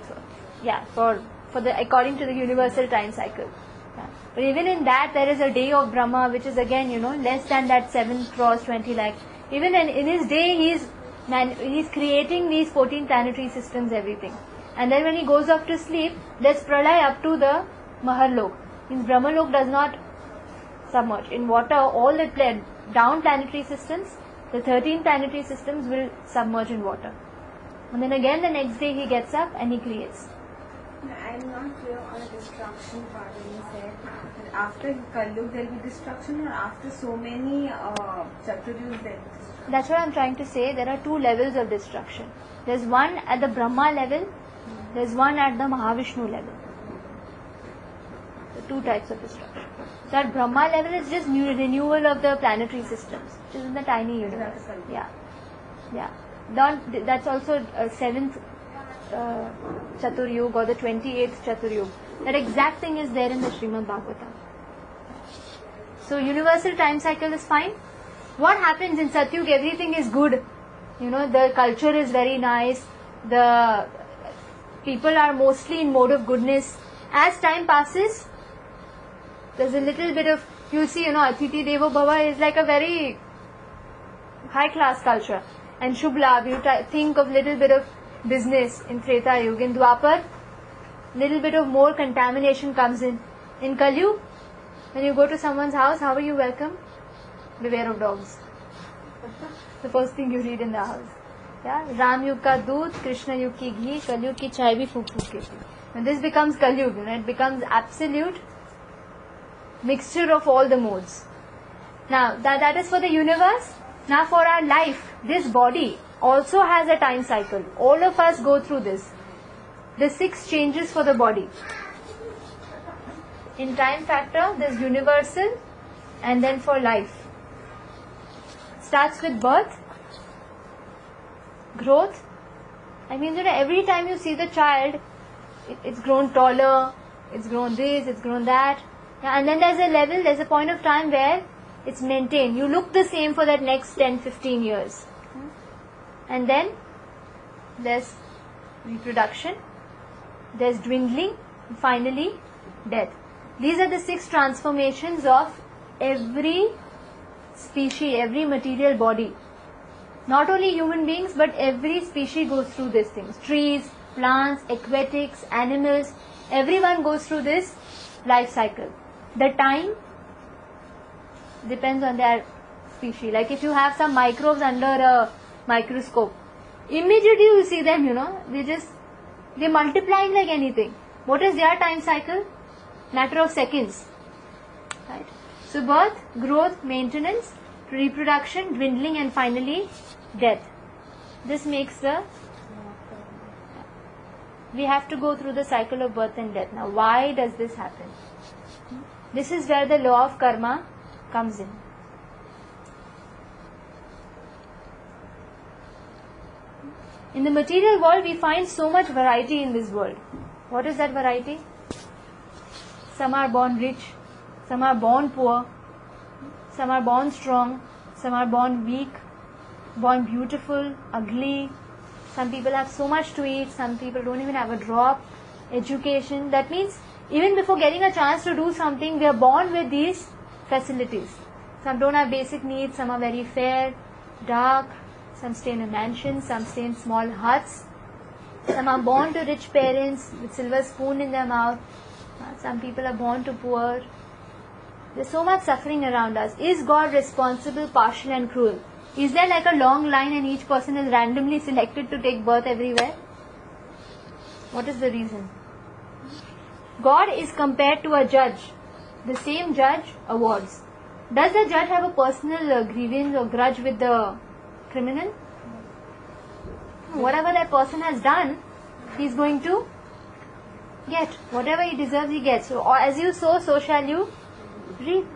Yeah, for the according to the universal time cycle. Yeah. But even in that, there is a day of Brahma, which is again less than that 7 crores 20 lakhs. Even in his day, he's creating these 14 planetary systems, everything. And then when he goes off to sleep, there's pralay up to the Maharlok. Means Brahmalok does not submerge. In water, all the down planetary systems, the 13 planetary systems will submerge in water. And then again the next day he gets up and he creates. I'm not clear on the destruction part when you said that after Kaliyug there will be destruction, or after so many Chaturyugas there will be destruction? That's what I'm trying to say. There are 2 levels of destruction. There's one at the Brahma level, there's one at the Mahavishnu level. The 2 types of destruction. So at Brahma level it's just renewal of the planetary systems, which is in the tiny universe. Yeah. Yeah. That's also 7th Chaturyug or the 28th Chaturyug. That exact thing is there in the Srimad Bhagavatam. So universal time cycle is fine. What happens in Satyug? Everything is good. The culture is very nice. The people are mostly in mode of goodness. As time passes, there's a little bit of, you'll see, Atiti Devo Bhava is like a very high class culture. And Shubh you think of little bit of business in Treta Yuga. In Dwapar, little bit of more contamination comes in. In Kaliyug, when you go to someone's house, how are you welcome? Beware of dogs. The first thing you read in the house. Yeah, Ram Yug ka doodh, Krishna Yug ki ghee, Kaliyug ki chai bhi phuk phuk ke. When this becomes Kaliyug, it becomes absolute mixture of all the modes. Now, that is for the universe. Now for our life, this body also has a time cycle. All of us go through this. The 6 changes for the body. In time factor, there's universal and then for life. Starts with birth, growth. I mean, every time you see the child, it's grown taller, it's grown this, it's grown that. And then there's a level, there's a point of time where it's maintained. You look the same for that next 10-15 years. And then there's reproduction, there's dwindling, and finally death. These are the 6 transformations of every species, every material body. Not only human beings, but every species goes through these things. Trees, plants, aquatics, animals, everyone goes through this life cycle. The time depends on their species. Like if you have some microbes under a microscope, immediately you see them, they're multiplying like anything. What is their time cycle? Matter of seconds. Right? So birth, growth, maintenance, reproduction, dwindling, and finally death. This makes we have to go through the cycle of birth and death. Now why does this happen? This is where the law of karma comes in. In the material world, we find so much variety in this world. What is that variety? Some are born rich, some are born poor, some are born strong, some are born weak, born beautiful, ugly. Some people have so much to eat, some people don't even have a drop. Education, that means even before getting a chance to do something, we are born with these facilities. Some don't have basic needs, some are very fair, dark, some stay in a mansion, some stay in small huts. Some are born to rich parents with silver spoon in their mouth. Some people are born to poor. There's so much suffering around us. Is God responsible, partial and cruel? Is there like a long line and each person is randomly selected to take birth everywhere? What is the reason? God is compared to a judge. The same judge awards. Does the judge have a personal grievance or grudge with the criminal? Whatever that person has done, he's going to get. Whatever he deserves, he gets. So as you sow, so shall you reap.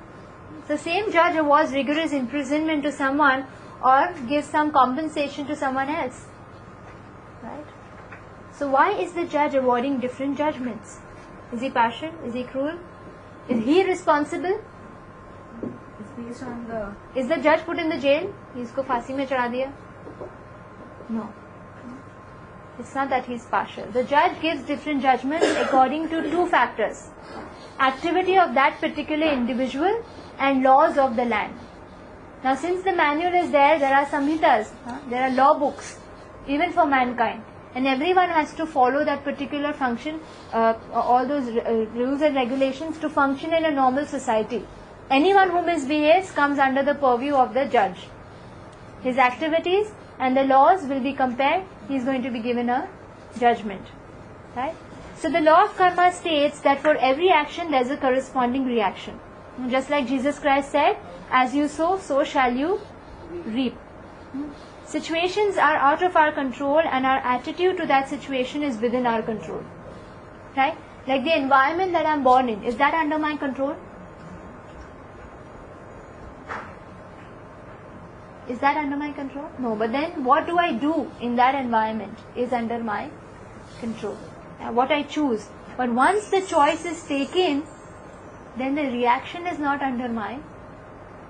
The same judge awards rigorous imprisonment to someone or gives some compensation to someone else. Right? So why is the judge awarding different judgments? Is he partial? Is he cruel? Is he responsible? It's based on the... Is the judge put in the jail? Isko फांसी में चढ़ा दिया? No. It's not that he's partial. The judge gives different judgments according to two factors. Activity of that particular individual and laws of the land. Now since the manual is there, there are samhitas, there are law books, even for mankind. And everyone has to follow that particular function, all those rules and regulations to function in a normal society. Anyone who misbehaves comes under the purview of the judge. His activities and the laws will be compared. He is going to be given a judgment. Right? So the law of karma states that for every action there is a corresponding reaction. Just like Jesus Christ said, as you sow, so shall you reap. Situations are out of our control and our attitude to that situation is within our control. Right? Like the environment that I am born in, is that under my control? Is that under my control? No, but then what do I do in that environment is under my control. What I choose. But once the choice is taken, then the reaction is not under my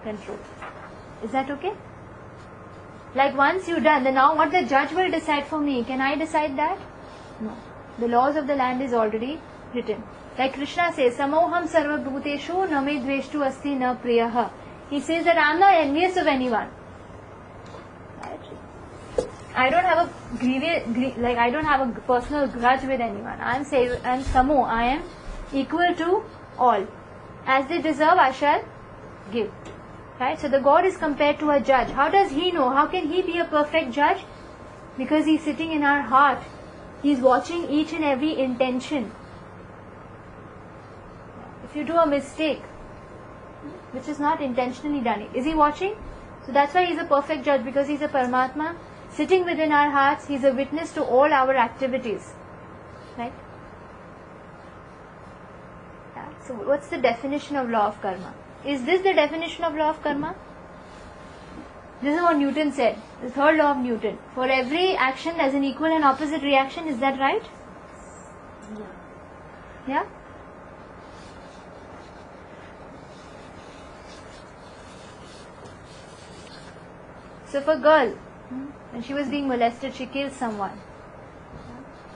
control. Is that okay? Like once you've done, then now what the judge will decide for me, can I decide that? No. The laws of the land is already written. Like Krishna says, Samoham sarva bhuteshu na me dveshtu asti na priyaha. He says that I am not envious of anyone. I don't have I don't have a personal grudge with anyone. I am Samo. I am equal to all. As they deserve, I shall give. Right? So the God is compared to a judge. How does he know? How can he be a perfect judge? Because he's sitting in our heart. He's watching each and every intention. If you do a mistake, which is not intentionally done, is he watching? So that's why he's a perfect judge, because he's a Paramatma. Sitting within our hearts, he's a witness to all our activities. Right? Yeah. So what's the definition of law of karma? Is this the definition of law of karma? This is what Newton said. The third law of Newton. For every action there's an equal and opposite reaction. Is that right? Yeah? So if a girl, when she was being molested, she kills someone,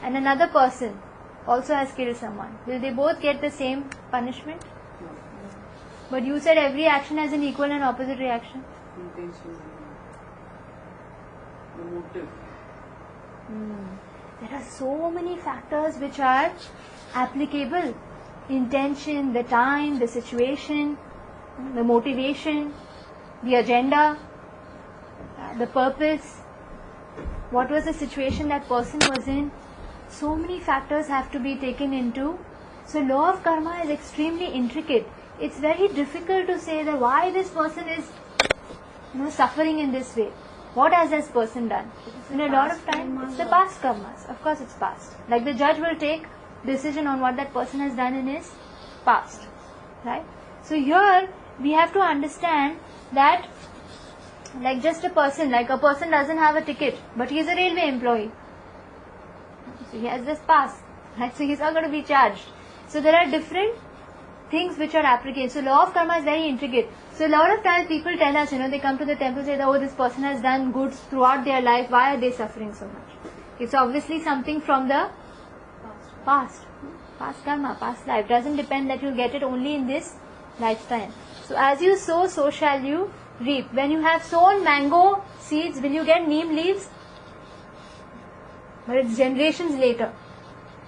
and another person also has killed someone, will they both get the same punishment? But you said every action has an equal and opposite reaction. Intention. The motive. There are so many factors which are applicable. Intention, the time, the situation, the motivation, the agenda, the purpose, what was the situation that person was in. So many factors have to be taken into. So law of karma is extremely intricate. It's very difficult to say that why this person is suffering in this way. What has this person done? In a lot of time, it's the past karmas. Of course it's past. Like the judge will take decision on what that person has done in his past. Right? So here we have to understand that like just a person doesn't have a ticket, but he is a railway employee. So he has this pass. Right? So he's not going to be charged. So there are different things which are applicable. So law of karma is very intricate. So a lot of times people tell us, they come to the temple and say, oh, this person has done good throughout their life. Why are they suffering so much? It's obviously something from the past. Past karma, past life. Doesn't depend that you'll get it only in this lifetime. So as you sow, so shall you reap. When you have sown mango seeds, will you get neem leaves? But it's generations later.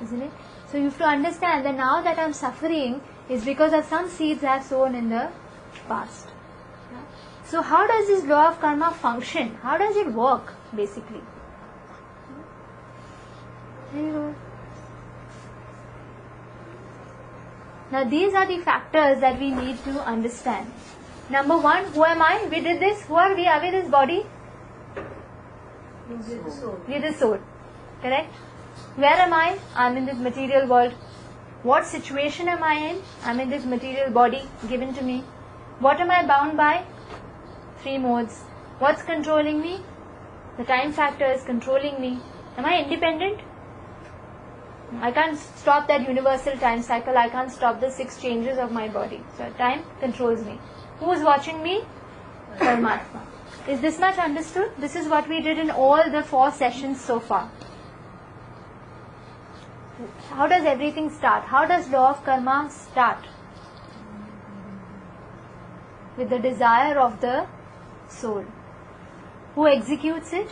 Isn't it? So you have to understand that now that I am suffering is because of some seeds I have sown in the past. So how does this law of karma function? How does it work basically? There you go. Now these are the factors that we need to understand. Number one, who am I? We did this. Who are we? Are we this body? With the soul. With the soul. Correct? Where am I? I'm in this material world. What situation am I in? I'm in this material body given to me. What am I bound by? 3 modes. What's controlling me? The time factor is controlling me. Am I independent? I can't stop that universal time cycle. I can't stop the 6 changes of my body. So time controls me. Who is watching me? Paramatma. Is this much understood? This is what we did in all the 4 sessions so far. How does everything start? How does law of karma start? With the desire of the soul. Who executes it?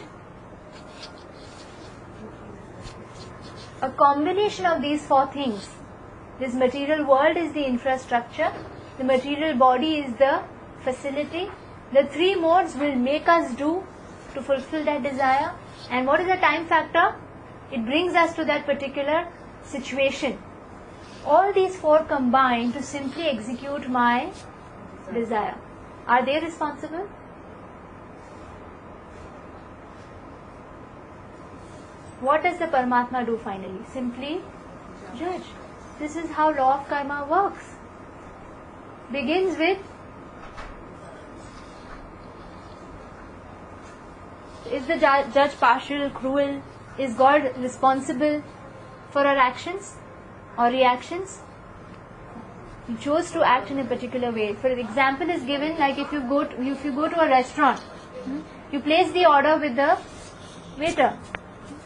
A combination of these 4 things. This material world is the infrastructure. The material body is the facility. The 3 modes will make us do to fulfill that desire. And what is the time factor? It brings us to that particular situation. All these 4 combine to simply execute my desire. Are they responsible? What does the Paramatma do finally? Simply judge. This is how law of karma works. Begins with, is the judge partial, cruel? Is God responsible for our actions or reactions? He chose to act in a particular way. For example is given, like if you go to a restaurant, you place the order with the waiter,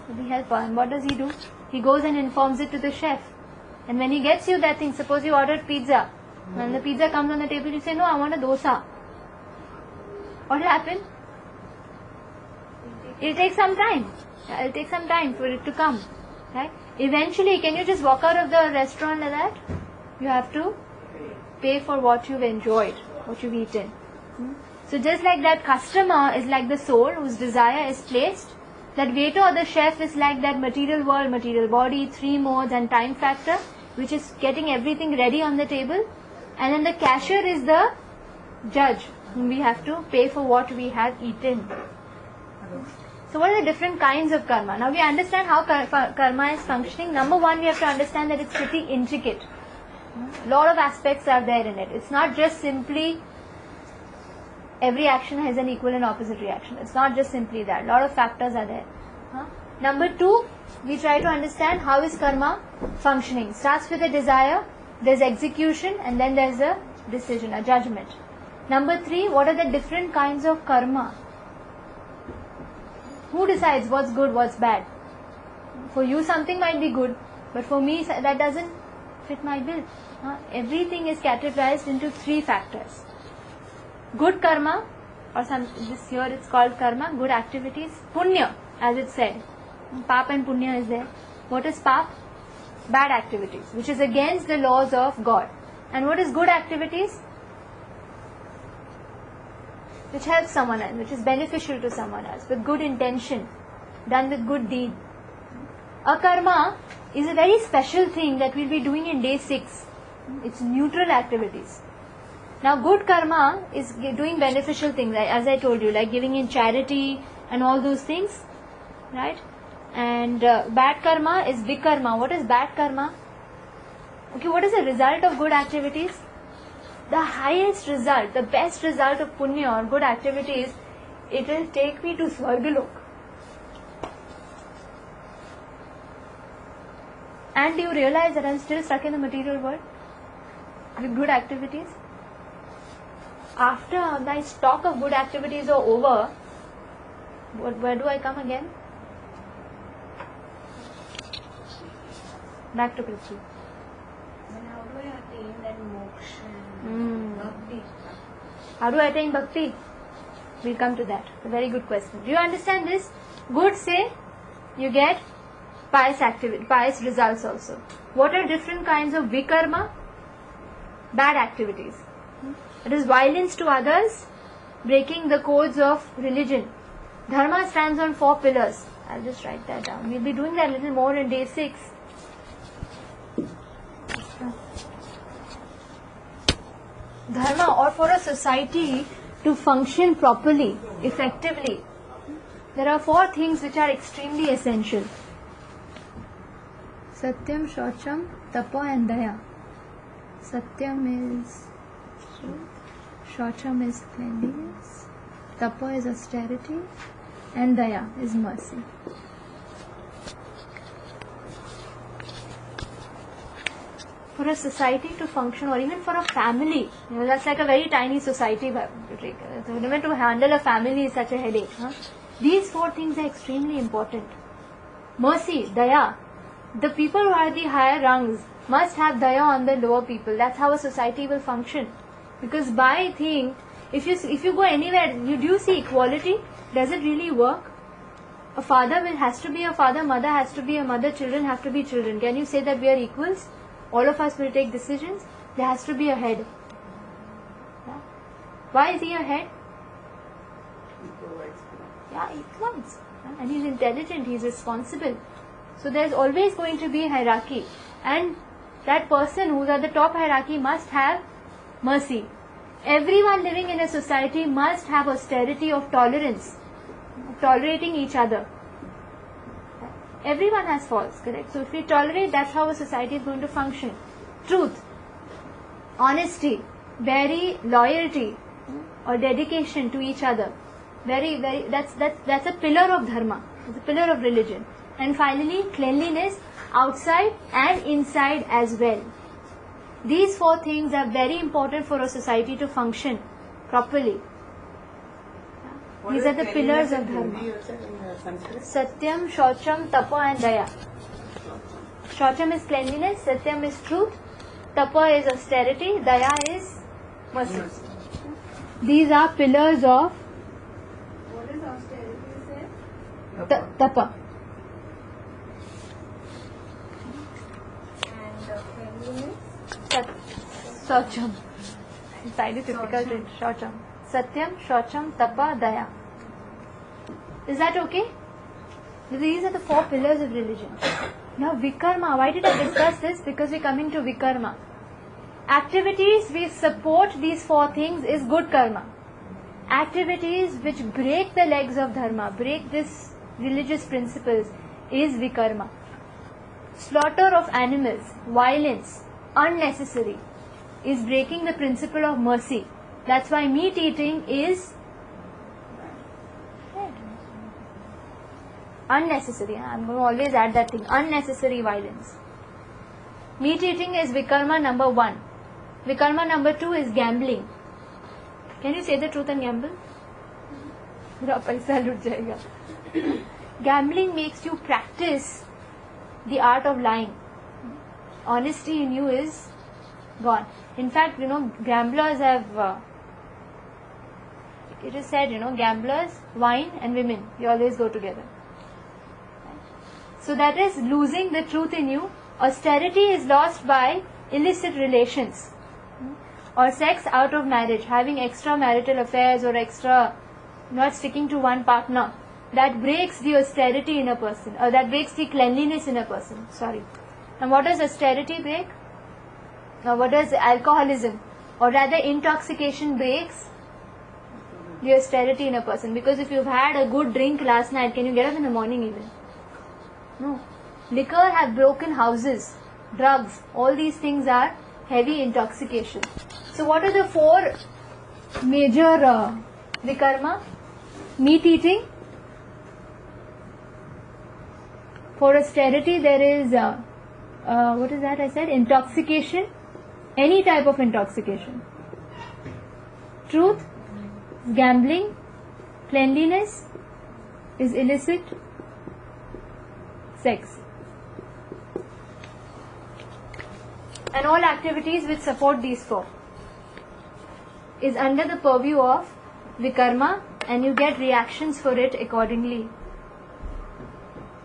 with the helper, and what does he do? He goes and informs it to the chef. And when he gets you that thing, suppose you ordered pizza, when the pizza comes on the table, you say, no, I want a dosa. What will happen? It will take some time. It will take some time for it to come. Right? Eventually, can you just walk out of the restaurant like that? You have to pay for what you've enjoyed, what you've eaten. So just like that customer is like the soul whose desire is placed, that waiter or the chef is like that material world, material body, 3 modes and time factor, which is getting everything ready on the table. And then the cashier is the judge, whom we have to pay for what we have eaten. So what are the different kinds of karma? Now we understand how karma is functioning. Number 1, we have to understand that it's pretty intricate. A lot of aspects are there in it. It's not just simply every action has an equal and opposite reaction. It's not just simply that. A lot of factors are there. Number 2, we try to understand how is karma functioning. Starts with a desire, there's execution, and then there's a decision, a judgment. Number 3, what are the different kinds of karma? Who decides what's good, what's bad? For you something might be good, but for me that doesn't fit my bill. Everything is categorized into 3 factors. Good karma, or this here it's called karma, good activities. Punya, as it said. Pap and punya is there. What is pap? Bad activities, which is against the laws of God. And what is good activities? Which helps someone else, which is beneficial to someone else, with good intention, done with good deed. Akarma is a very special thing that we'll be doing in day 6. It's neutral activities. Now good karma is doing beneficial things, as I told you, like giving in charity and all those things, right? And bad karma is big karma. What is bad karma? Okay, what is the result of good activities? The highest result, the best result of punya or good activities, it will take me to Swargalok. And do you realize that I'm still stuck in the material world with good activities? After my stock of good activities are over, where do I come again? Back to Prithvi. Then how do I attain that moksha? Bhakti. How do I attain bhakti? We'll come to that. A very good question. Do you understand this? Good, say you get pious activity, pious results also. What are different kinds of vikarma? Bad activities. It is violence to others, breaking the codes of religion. Dharma stands on 4 pillars. I'll just write that down. We'll be doing that a little more in day 6. Dharma, or for a society to function properly, effectively, there are 4 things which are extremely essential. Satyam, Shaucham, Tapa and Daya. Satyam is truth, Shaucham is cleanliness, Tapa is austerity, and Daya is mercy. For a society to function, or even for a family, that's like a very tiny society. Even to handle a family is such a headache. These 4 things are extremely important. Mercy, Daya. The people who are the higher rungs must have Daya on the lower people. That's how a society will function. Because by thing, if you go anywhere, do you see equality? Does it really work? A father has to be a father, mother has to be a mother, children have to be children. Can you say that we are equals? All of us will take decisions. There has to be a head. Yeah. Why is he a head? Yeah, he provides. And he's intelligent, he's responsible. So there's always going to be a hierarchy. And that person who's at the top hierarchy must have mercy. Everyone living in a society must have austerity of tolerance, tolerating each other. Everyone has faults, correct? So if we tolerate, that's how a society is going to function. Truth, honesty, loyalty or dedication to each other. That's a pillar of dharma. It's a pillar of religion. And finally, cleanliness outside and inside as well. These 4 things are very important for a society to function properly. These are the pillars of dharma. Satyam, Shaucham, Tapa and Daya. Shaucham is cleanliness, Satyam is truth, Tapa is austerity, Daya is mercy. These are pillars of What is austerity, you said? Tapa. And cleanliness? Shaucham. Side is difficult. Shaucham. Satyam, Shaucham, Tapa, Daya. Is that okay? These are the 4 pillars of religion. Now Vikarma. Why did I discuss this? Because we're coming to Vikarma. Activities which support these 4 things is good karma. Activities which break the legs of dharma, break this religious principles, is Vikarma. Slaughter of animals, violence, unnecessary, is breaking the principle of mercy. That's why meat eating is unnecessary. I'm going to always add that thing. Unnecessary violence. Meat eating is Vikarma number 1. Vikarma number 2 is gambling. Can you say the truth and gamble? मेरा पैसा लुट जाएगा. Gambling makes you practice the art of lying. Honesty in you is gone. In fact, gamblers have... it is said, gamblers, wine and women, they always go together. So that is losing the truth in you. Austerity is lost by illicit relations or sex out of marriage, having extramarital affairs or not sticking to one partner. That breaks the austerity in a person, or that breaks the cleanliness in a person. Sorry. And what does austerity break? Now what does alcoholism, or rather intoxication, breaks? The austerity in a person. Because if you've had a good drink last night, can you get up in the morning even? No. Liquor have broken houses, drugs, all these things are heavy intoxication. So what are the 4 major vikarma? Meat eating. For austerity there is, what is that I said? Intoxication. Any type of intoxication. Truth, gambling. Cleanliness is illicit. Sex. And all activities which support these 4 is under the purview of Vikarma, and you get reactions for it accordingly.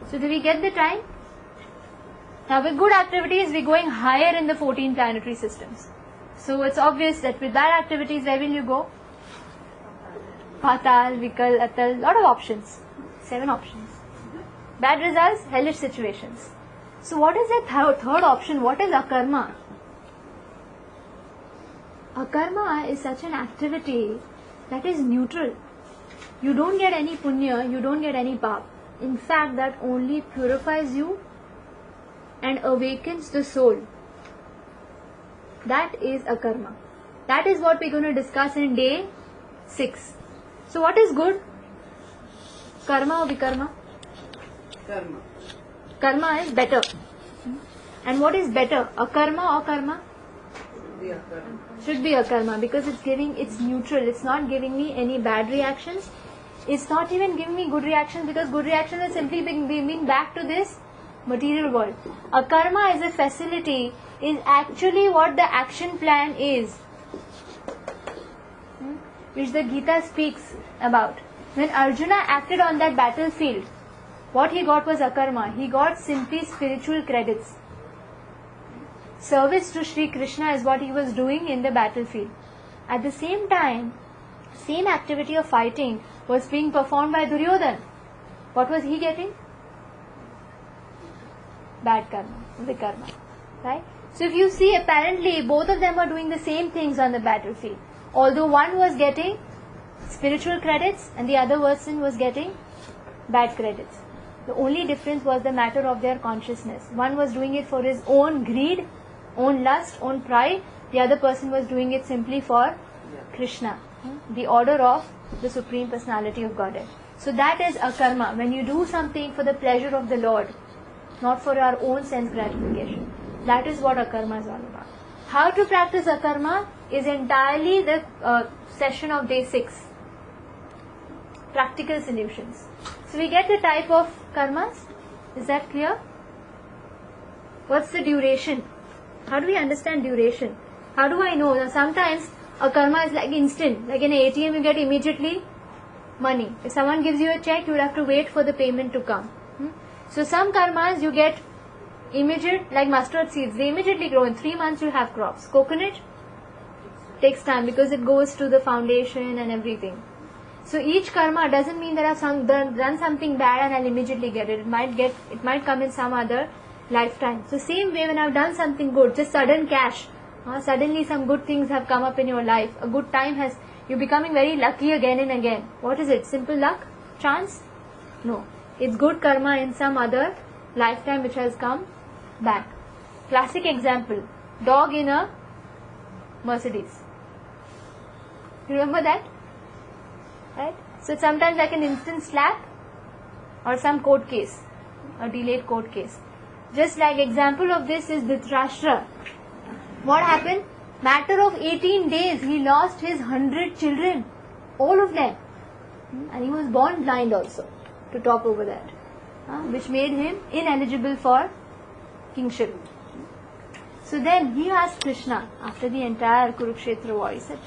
So do we get the time? Now with good activities we're going higher in the 14 planetary systems. So it's obvious that with bad activities, where will you go? Patal, Vikal, Atal, lot of options. 7 options. Bad results, hellish situations. So what is the third option? What is akarma? Akarma is such an activity that is neutral. You don't get any punya, you don't get any pap. In fact, that only purifies you and awakens the soul. That is a karma. That is what we're going to discuss in day 6. So what is good? Karma or vikarma? Karma. Karma is better. And what is better? Akarma or karma? The karma. Should be akarma, because it's neutral. It's not giving me any bad reactions. It's not even giving me good reactions, because good reactions are simply being back to this material world. Akarma is a facility, is actually what the action plan is, which the Gita speaks about. When Arjuna acted on that battlefield, what he got was akarma. He got simply spiritual credits. Service to Sri Krishna is what he was doing in the battlefield. At the same time, same activity of fighting was being performed by Duryodhana. What was he getting? Bad karma, vikarma. Right? So if you see, apparently both of them are doing the same things on the battlefield. Although one was getting spiritual credits and the other person was getting bad credits. The only difference was the matter of their consciousness. One was doing it for his own greed, own lust, own pride. The other person was doing it simply for Krishna, the order of the Supreme Personality of Godhead. So that is akarma, when you do something for the pleasure of the Lord, not for our own sense gratification. That is what akarma is all about. How to practice akarma is entirely the session of day 6. Practical solutions. So we get the type of karmas. Is that clear? What's the duration? How do we understand duration? How do I know? Now sometimes a karma is like instant. Like in an ATM you get immediately money. If someone gives you a check, you will have to wait for the payment to come. So some karmas you get immediate, like mustard seeds. They immediately grow. In 3 months you have crops. Coconut takes time because it goes to the foundation and everything. So each karma doesn't mean that I've done something bad and I'll immediately get it. It might come in some other lifetime. So same way, when I've done something good, just sudden cash, suddenly some good things have come up in your life. A good time you're becoming very lucky again and again. What is it? Simple luck? Chance? No. It's good karma in some other lifetime which has come back. Classic example, dog in a Mercedes. You remember that? Right? So sometimes like an instant slap or some court case, a delayed court case. Just like example of this is Dhritarashtra. What happened? Matter of 18 days he lost his 100 children, all of them, and he was born blind also, to top over that, which made him ineligible for kingship. So then he asked Krishna, after the entire Kurukshetra war, he said,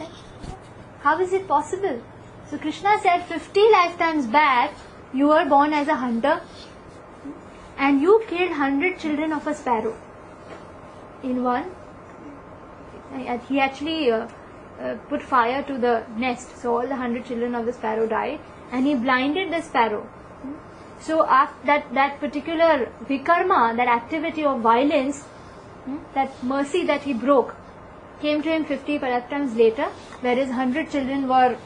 how is it possible? So Krishna said, 50 lifetimes back, you were born as a hunter and you killed 100 children of a sparrow in one. He actually put fire to the nest, so all the 100 children of the sparrow died, and he blinded the sparrow. So after that particular vikarma, that activity of violence, that mercy that he broke, came to him 50 lifetimes later, whereas 100 children were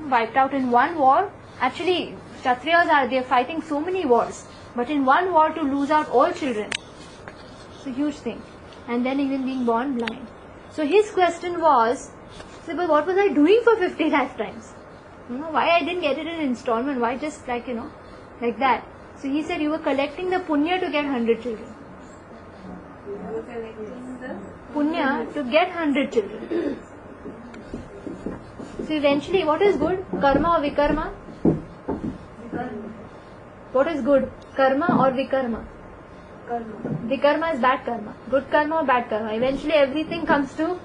wiped out in one war. Actually, Kshatriyas they are fighting so many wars, but in one war to lose out all children, it's a huge thing. And then even being born blind. So his question was, but what was I doing for 50 lifetimes? Why I didn't get it in installment? Why just like that? So he said, you were collecting the punya to get 100 children. You were collecting the Punya to get 100 children. So eventually, what is good? Karma or vikarma? What is good? Karma or vikarma? Karma. Vikarma is bad karma. Good karma or bad karma? Eventually everything comes to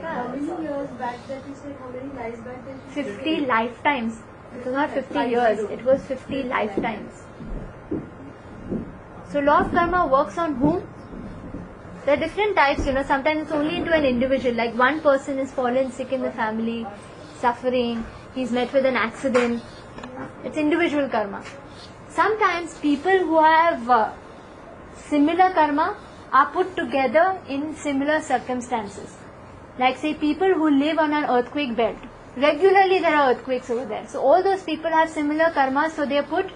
How many years back that you said? How many lives back that you said? 50 lifetimes. It was not 50 years, it was 50 lifetimes. So law of karma works on whom? There are different types, sometimes it's only into an individual, like one person is fallen sick in the family, suffering, he's met with an accident. It's individual karma. Sometimes people who have similar karma are put together in similar circumstances. Like say people who live on an earthquake belt. Regularly there are earthquakes over there. So all those people have similar karmas, so they are put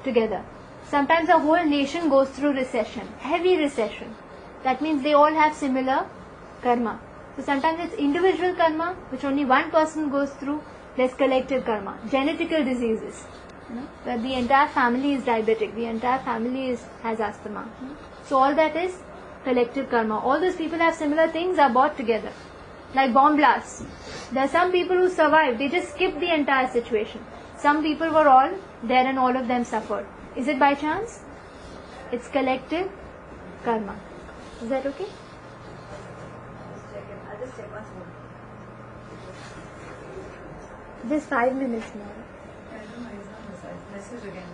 together. Sometimes a whole nation goes through recession, heavy recession. That means they all have similar karma. So sometimes it's individual karma, which only one person goes through. There's collective karma. Genetical diseases, where the entire family is diabetic, the entire family has asthma. So all that is collective karma. All those people have similar things, are brought together. Like bomb blasts. There are some people who survived, they just skipped the entire situation. Some people were all there and all of them suffered. Is it by chance? It's collective karma. Is that okay? I'll just check once more. Just 5 minutes more. Message again.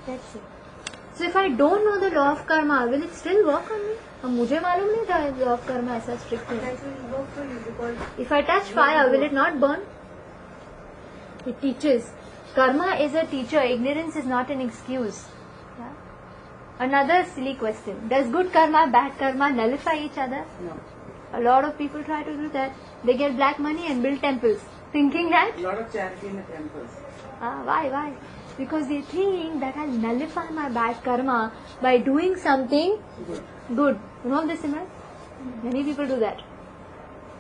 Let's see. So if I don't know the law of karma, will it still work on me? अब मुझे मालूम नहीं था law of karma ऐसा strict है. That will work for you because If I touch fire, will it not burn? It teaches. Karma is a teacher. Ignorance is not an excuse. Yeah? Another silly question. Does good karma, bad karma nullify each other? No. A lot of people try to do that. They get black money and build temples, thinking that. A lot of charity in the temples. Why? Because they think that I'll nullify my bad karma by doing something good. You know this, Simran? Many people do that.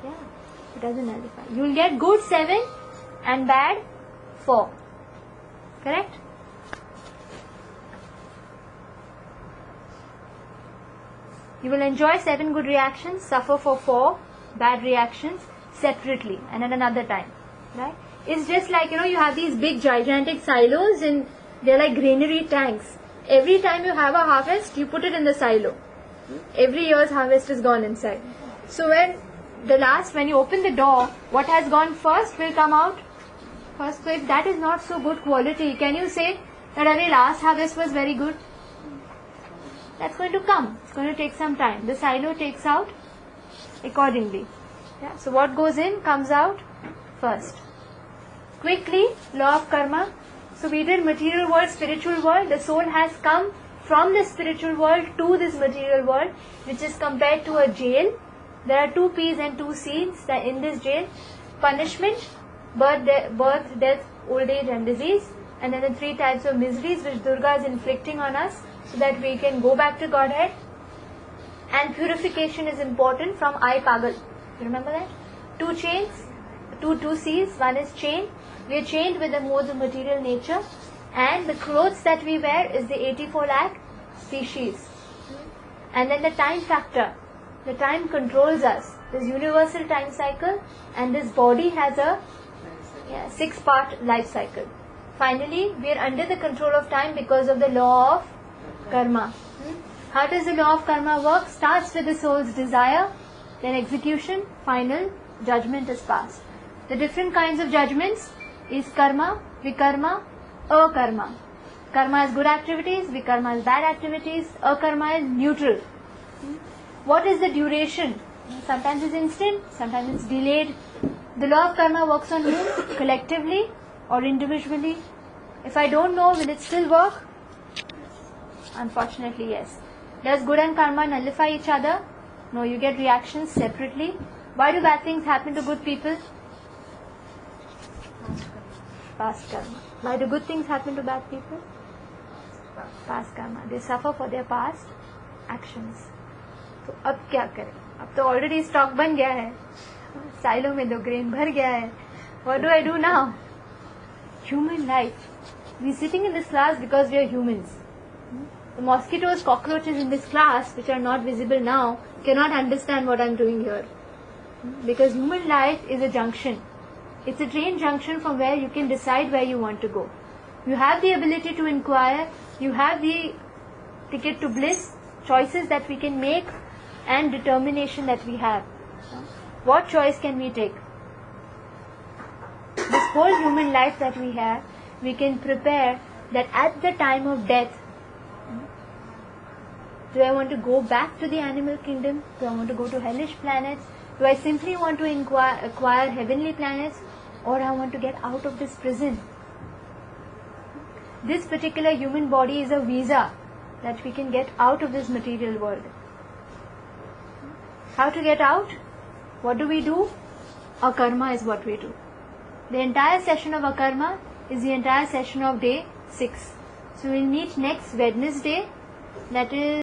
Yeah, it doesn't nullify. You will get good 7 and bad 4. Correct? You will enjoy 7 good reactions, suffer for 4 bad reactions separately and at another time. Right? It's just like, you have these big gigantic silos and they're like granary tanks. Every time you have a harvest, you put it in the silo. Every year's harvest is gone inside. So when you open the door, what has gone first will come out first. So if that is not so good quality, can you say that our last harvest was very good? That's going to come. It's going to take some time. The silo takes out accordingly. Yeah? So what goes in comes out first. Quickly, law of karma. So we did material world, spiritual world. The soul has come from the spiritual world to this material world, which is compared to a jail. There are 2 P's and 2 C's in this jail. Punishment, birth, death, old age and disease. And then the 3 types of miseries which Durga is inflicting on us so that we can go back to Godhead. And purification is important from I Pagal. You remember that? 2 chains, 2 C's. One is chain. We are chained with the modes of material nature, and the clothes that we wear is the 84 lakh species. And then the time factor. The time controls us. This universal time cycle, and this body has a 6-part life cycle. Finally, we are under the control of time because of the law of karma. How does the law of karma work? Starts with the soul's desire, then execution, final judgment is passed. The different kinds of judgments is karma, vikarma, akarma. Karma is good activities, vikarma is bad activities, akarma is neutral. What is the duration? Sometimes it's instant, sometimes it's delayed. The law of karma works on whom? Collectively or individually? If I don't know, will it still work? Unfortunately, yes. Does good and karma nullify each other? No, you get reactions separately. Why do bad things happen to good people? Past karma. Why do good things happen to bad people? Past karma. They suffer for their past actions. तो अब क्या करें? अब तो already stock बन गया है. Silo में 2 grain भर गया है. What do I do now? Human life. We are sitting in this class because we are humans. The mosquitoes, cockroaches in this class, which are not visible now, cannot understand what I am doing here. Because human life is a junction. It's a train junction from where you can decide where you want to go. You have the ability to inquire, you have the ticket to bliss, choices that we can make, and determination that we have. What choice can we take? This whole human life that we have, we can prepare that at the time of death, do I want to go back to the animal kingdom? Do I want to go to hellish planets? Do I simply want to acquire heavenly planets? Or I want to get out of this prison? This particular human body is a visa that we can get out of this material world. How to get out? What do we do? Our karma is what we do. The entire session of Akarma is the entire session of day 6. So we'll meet next Wednesday, that is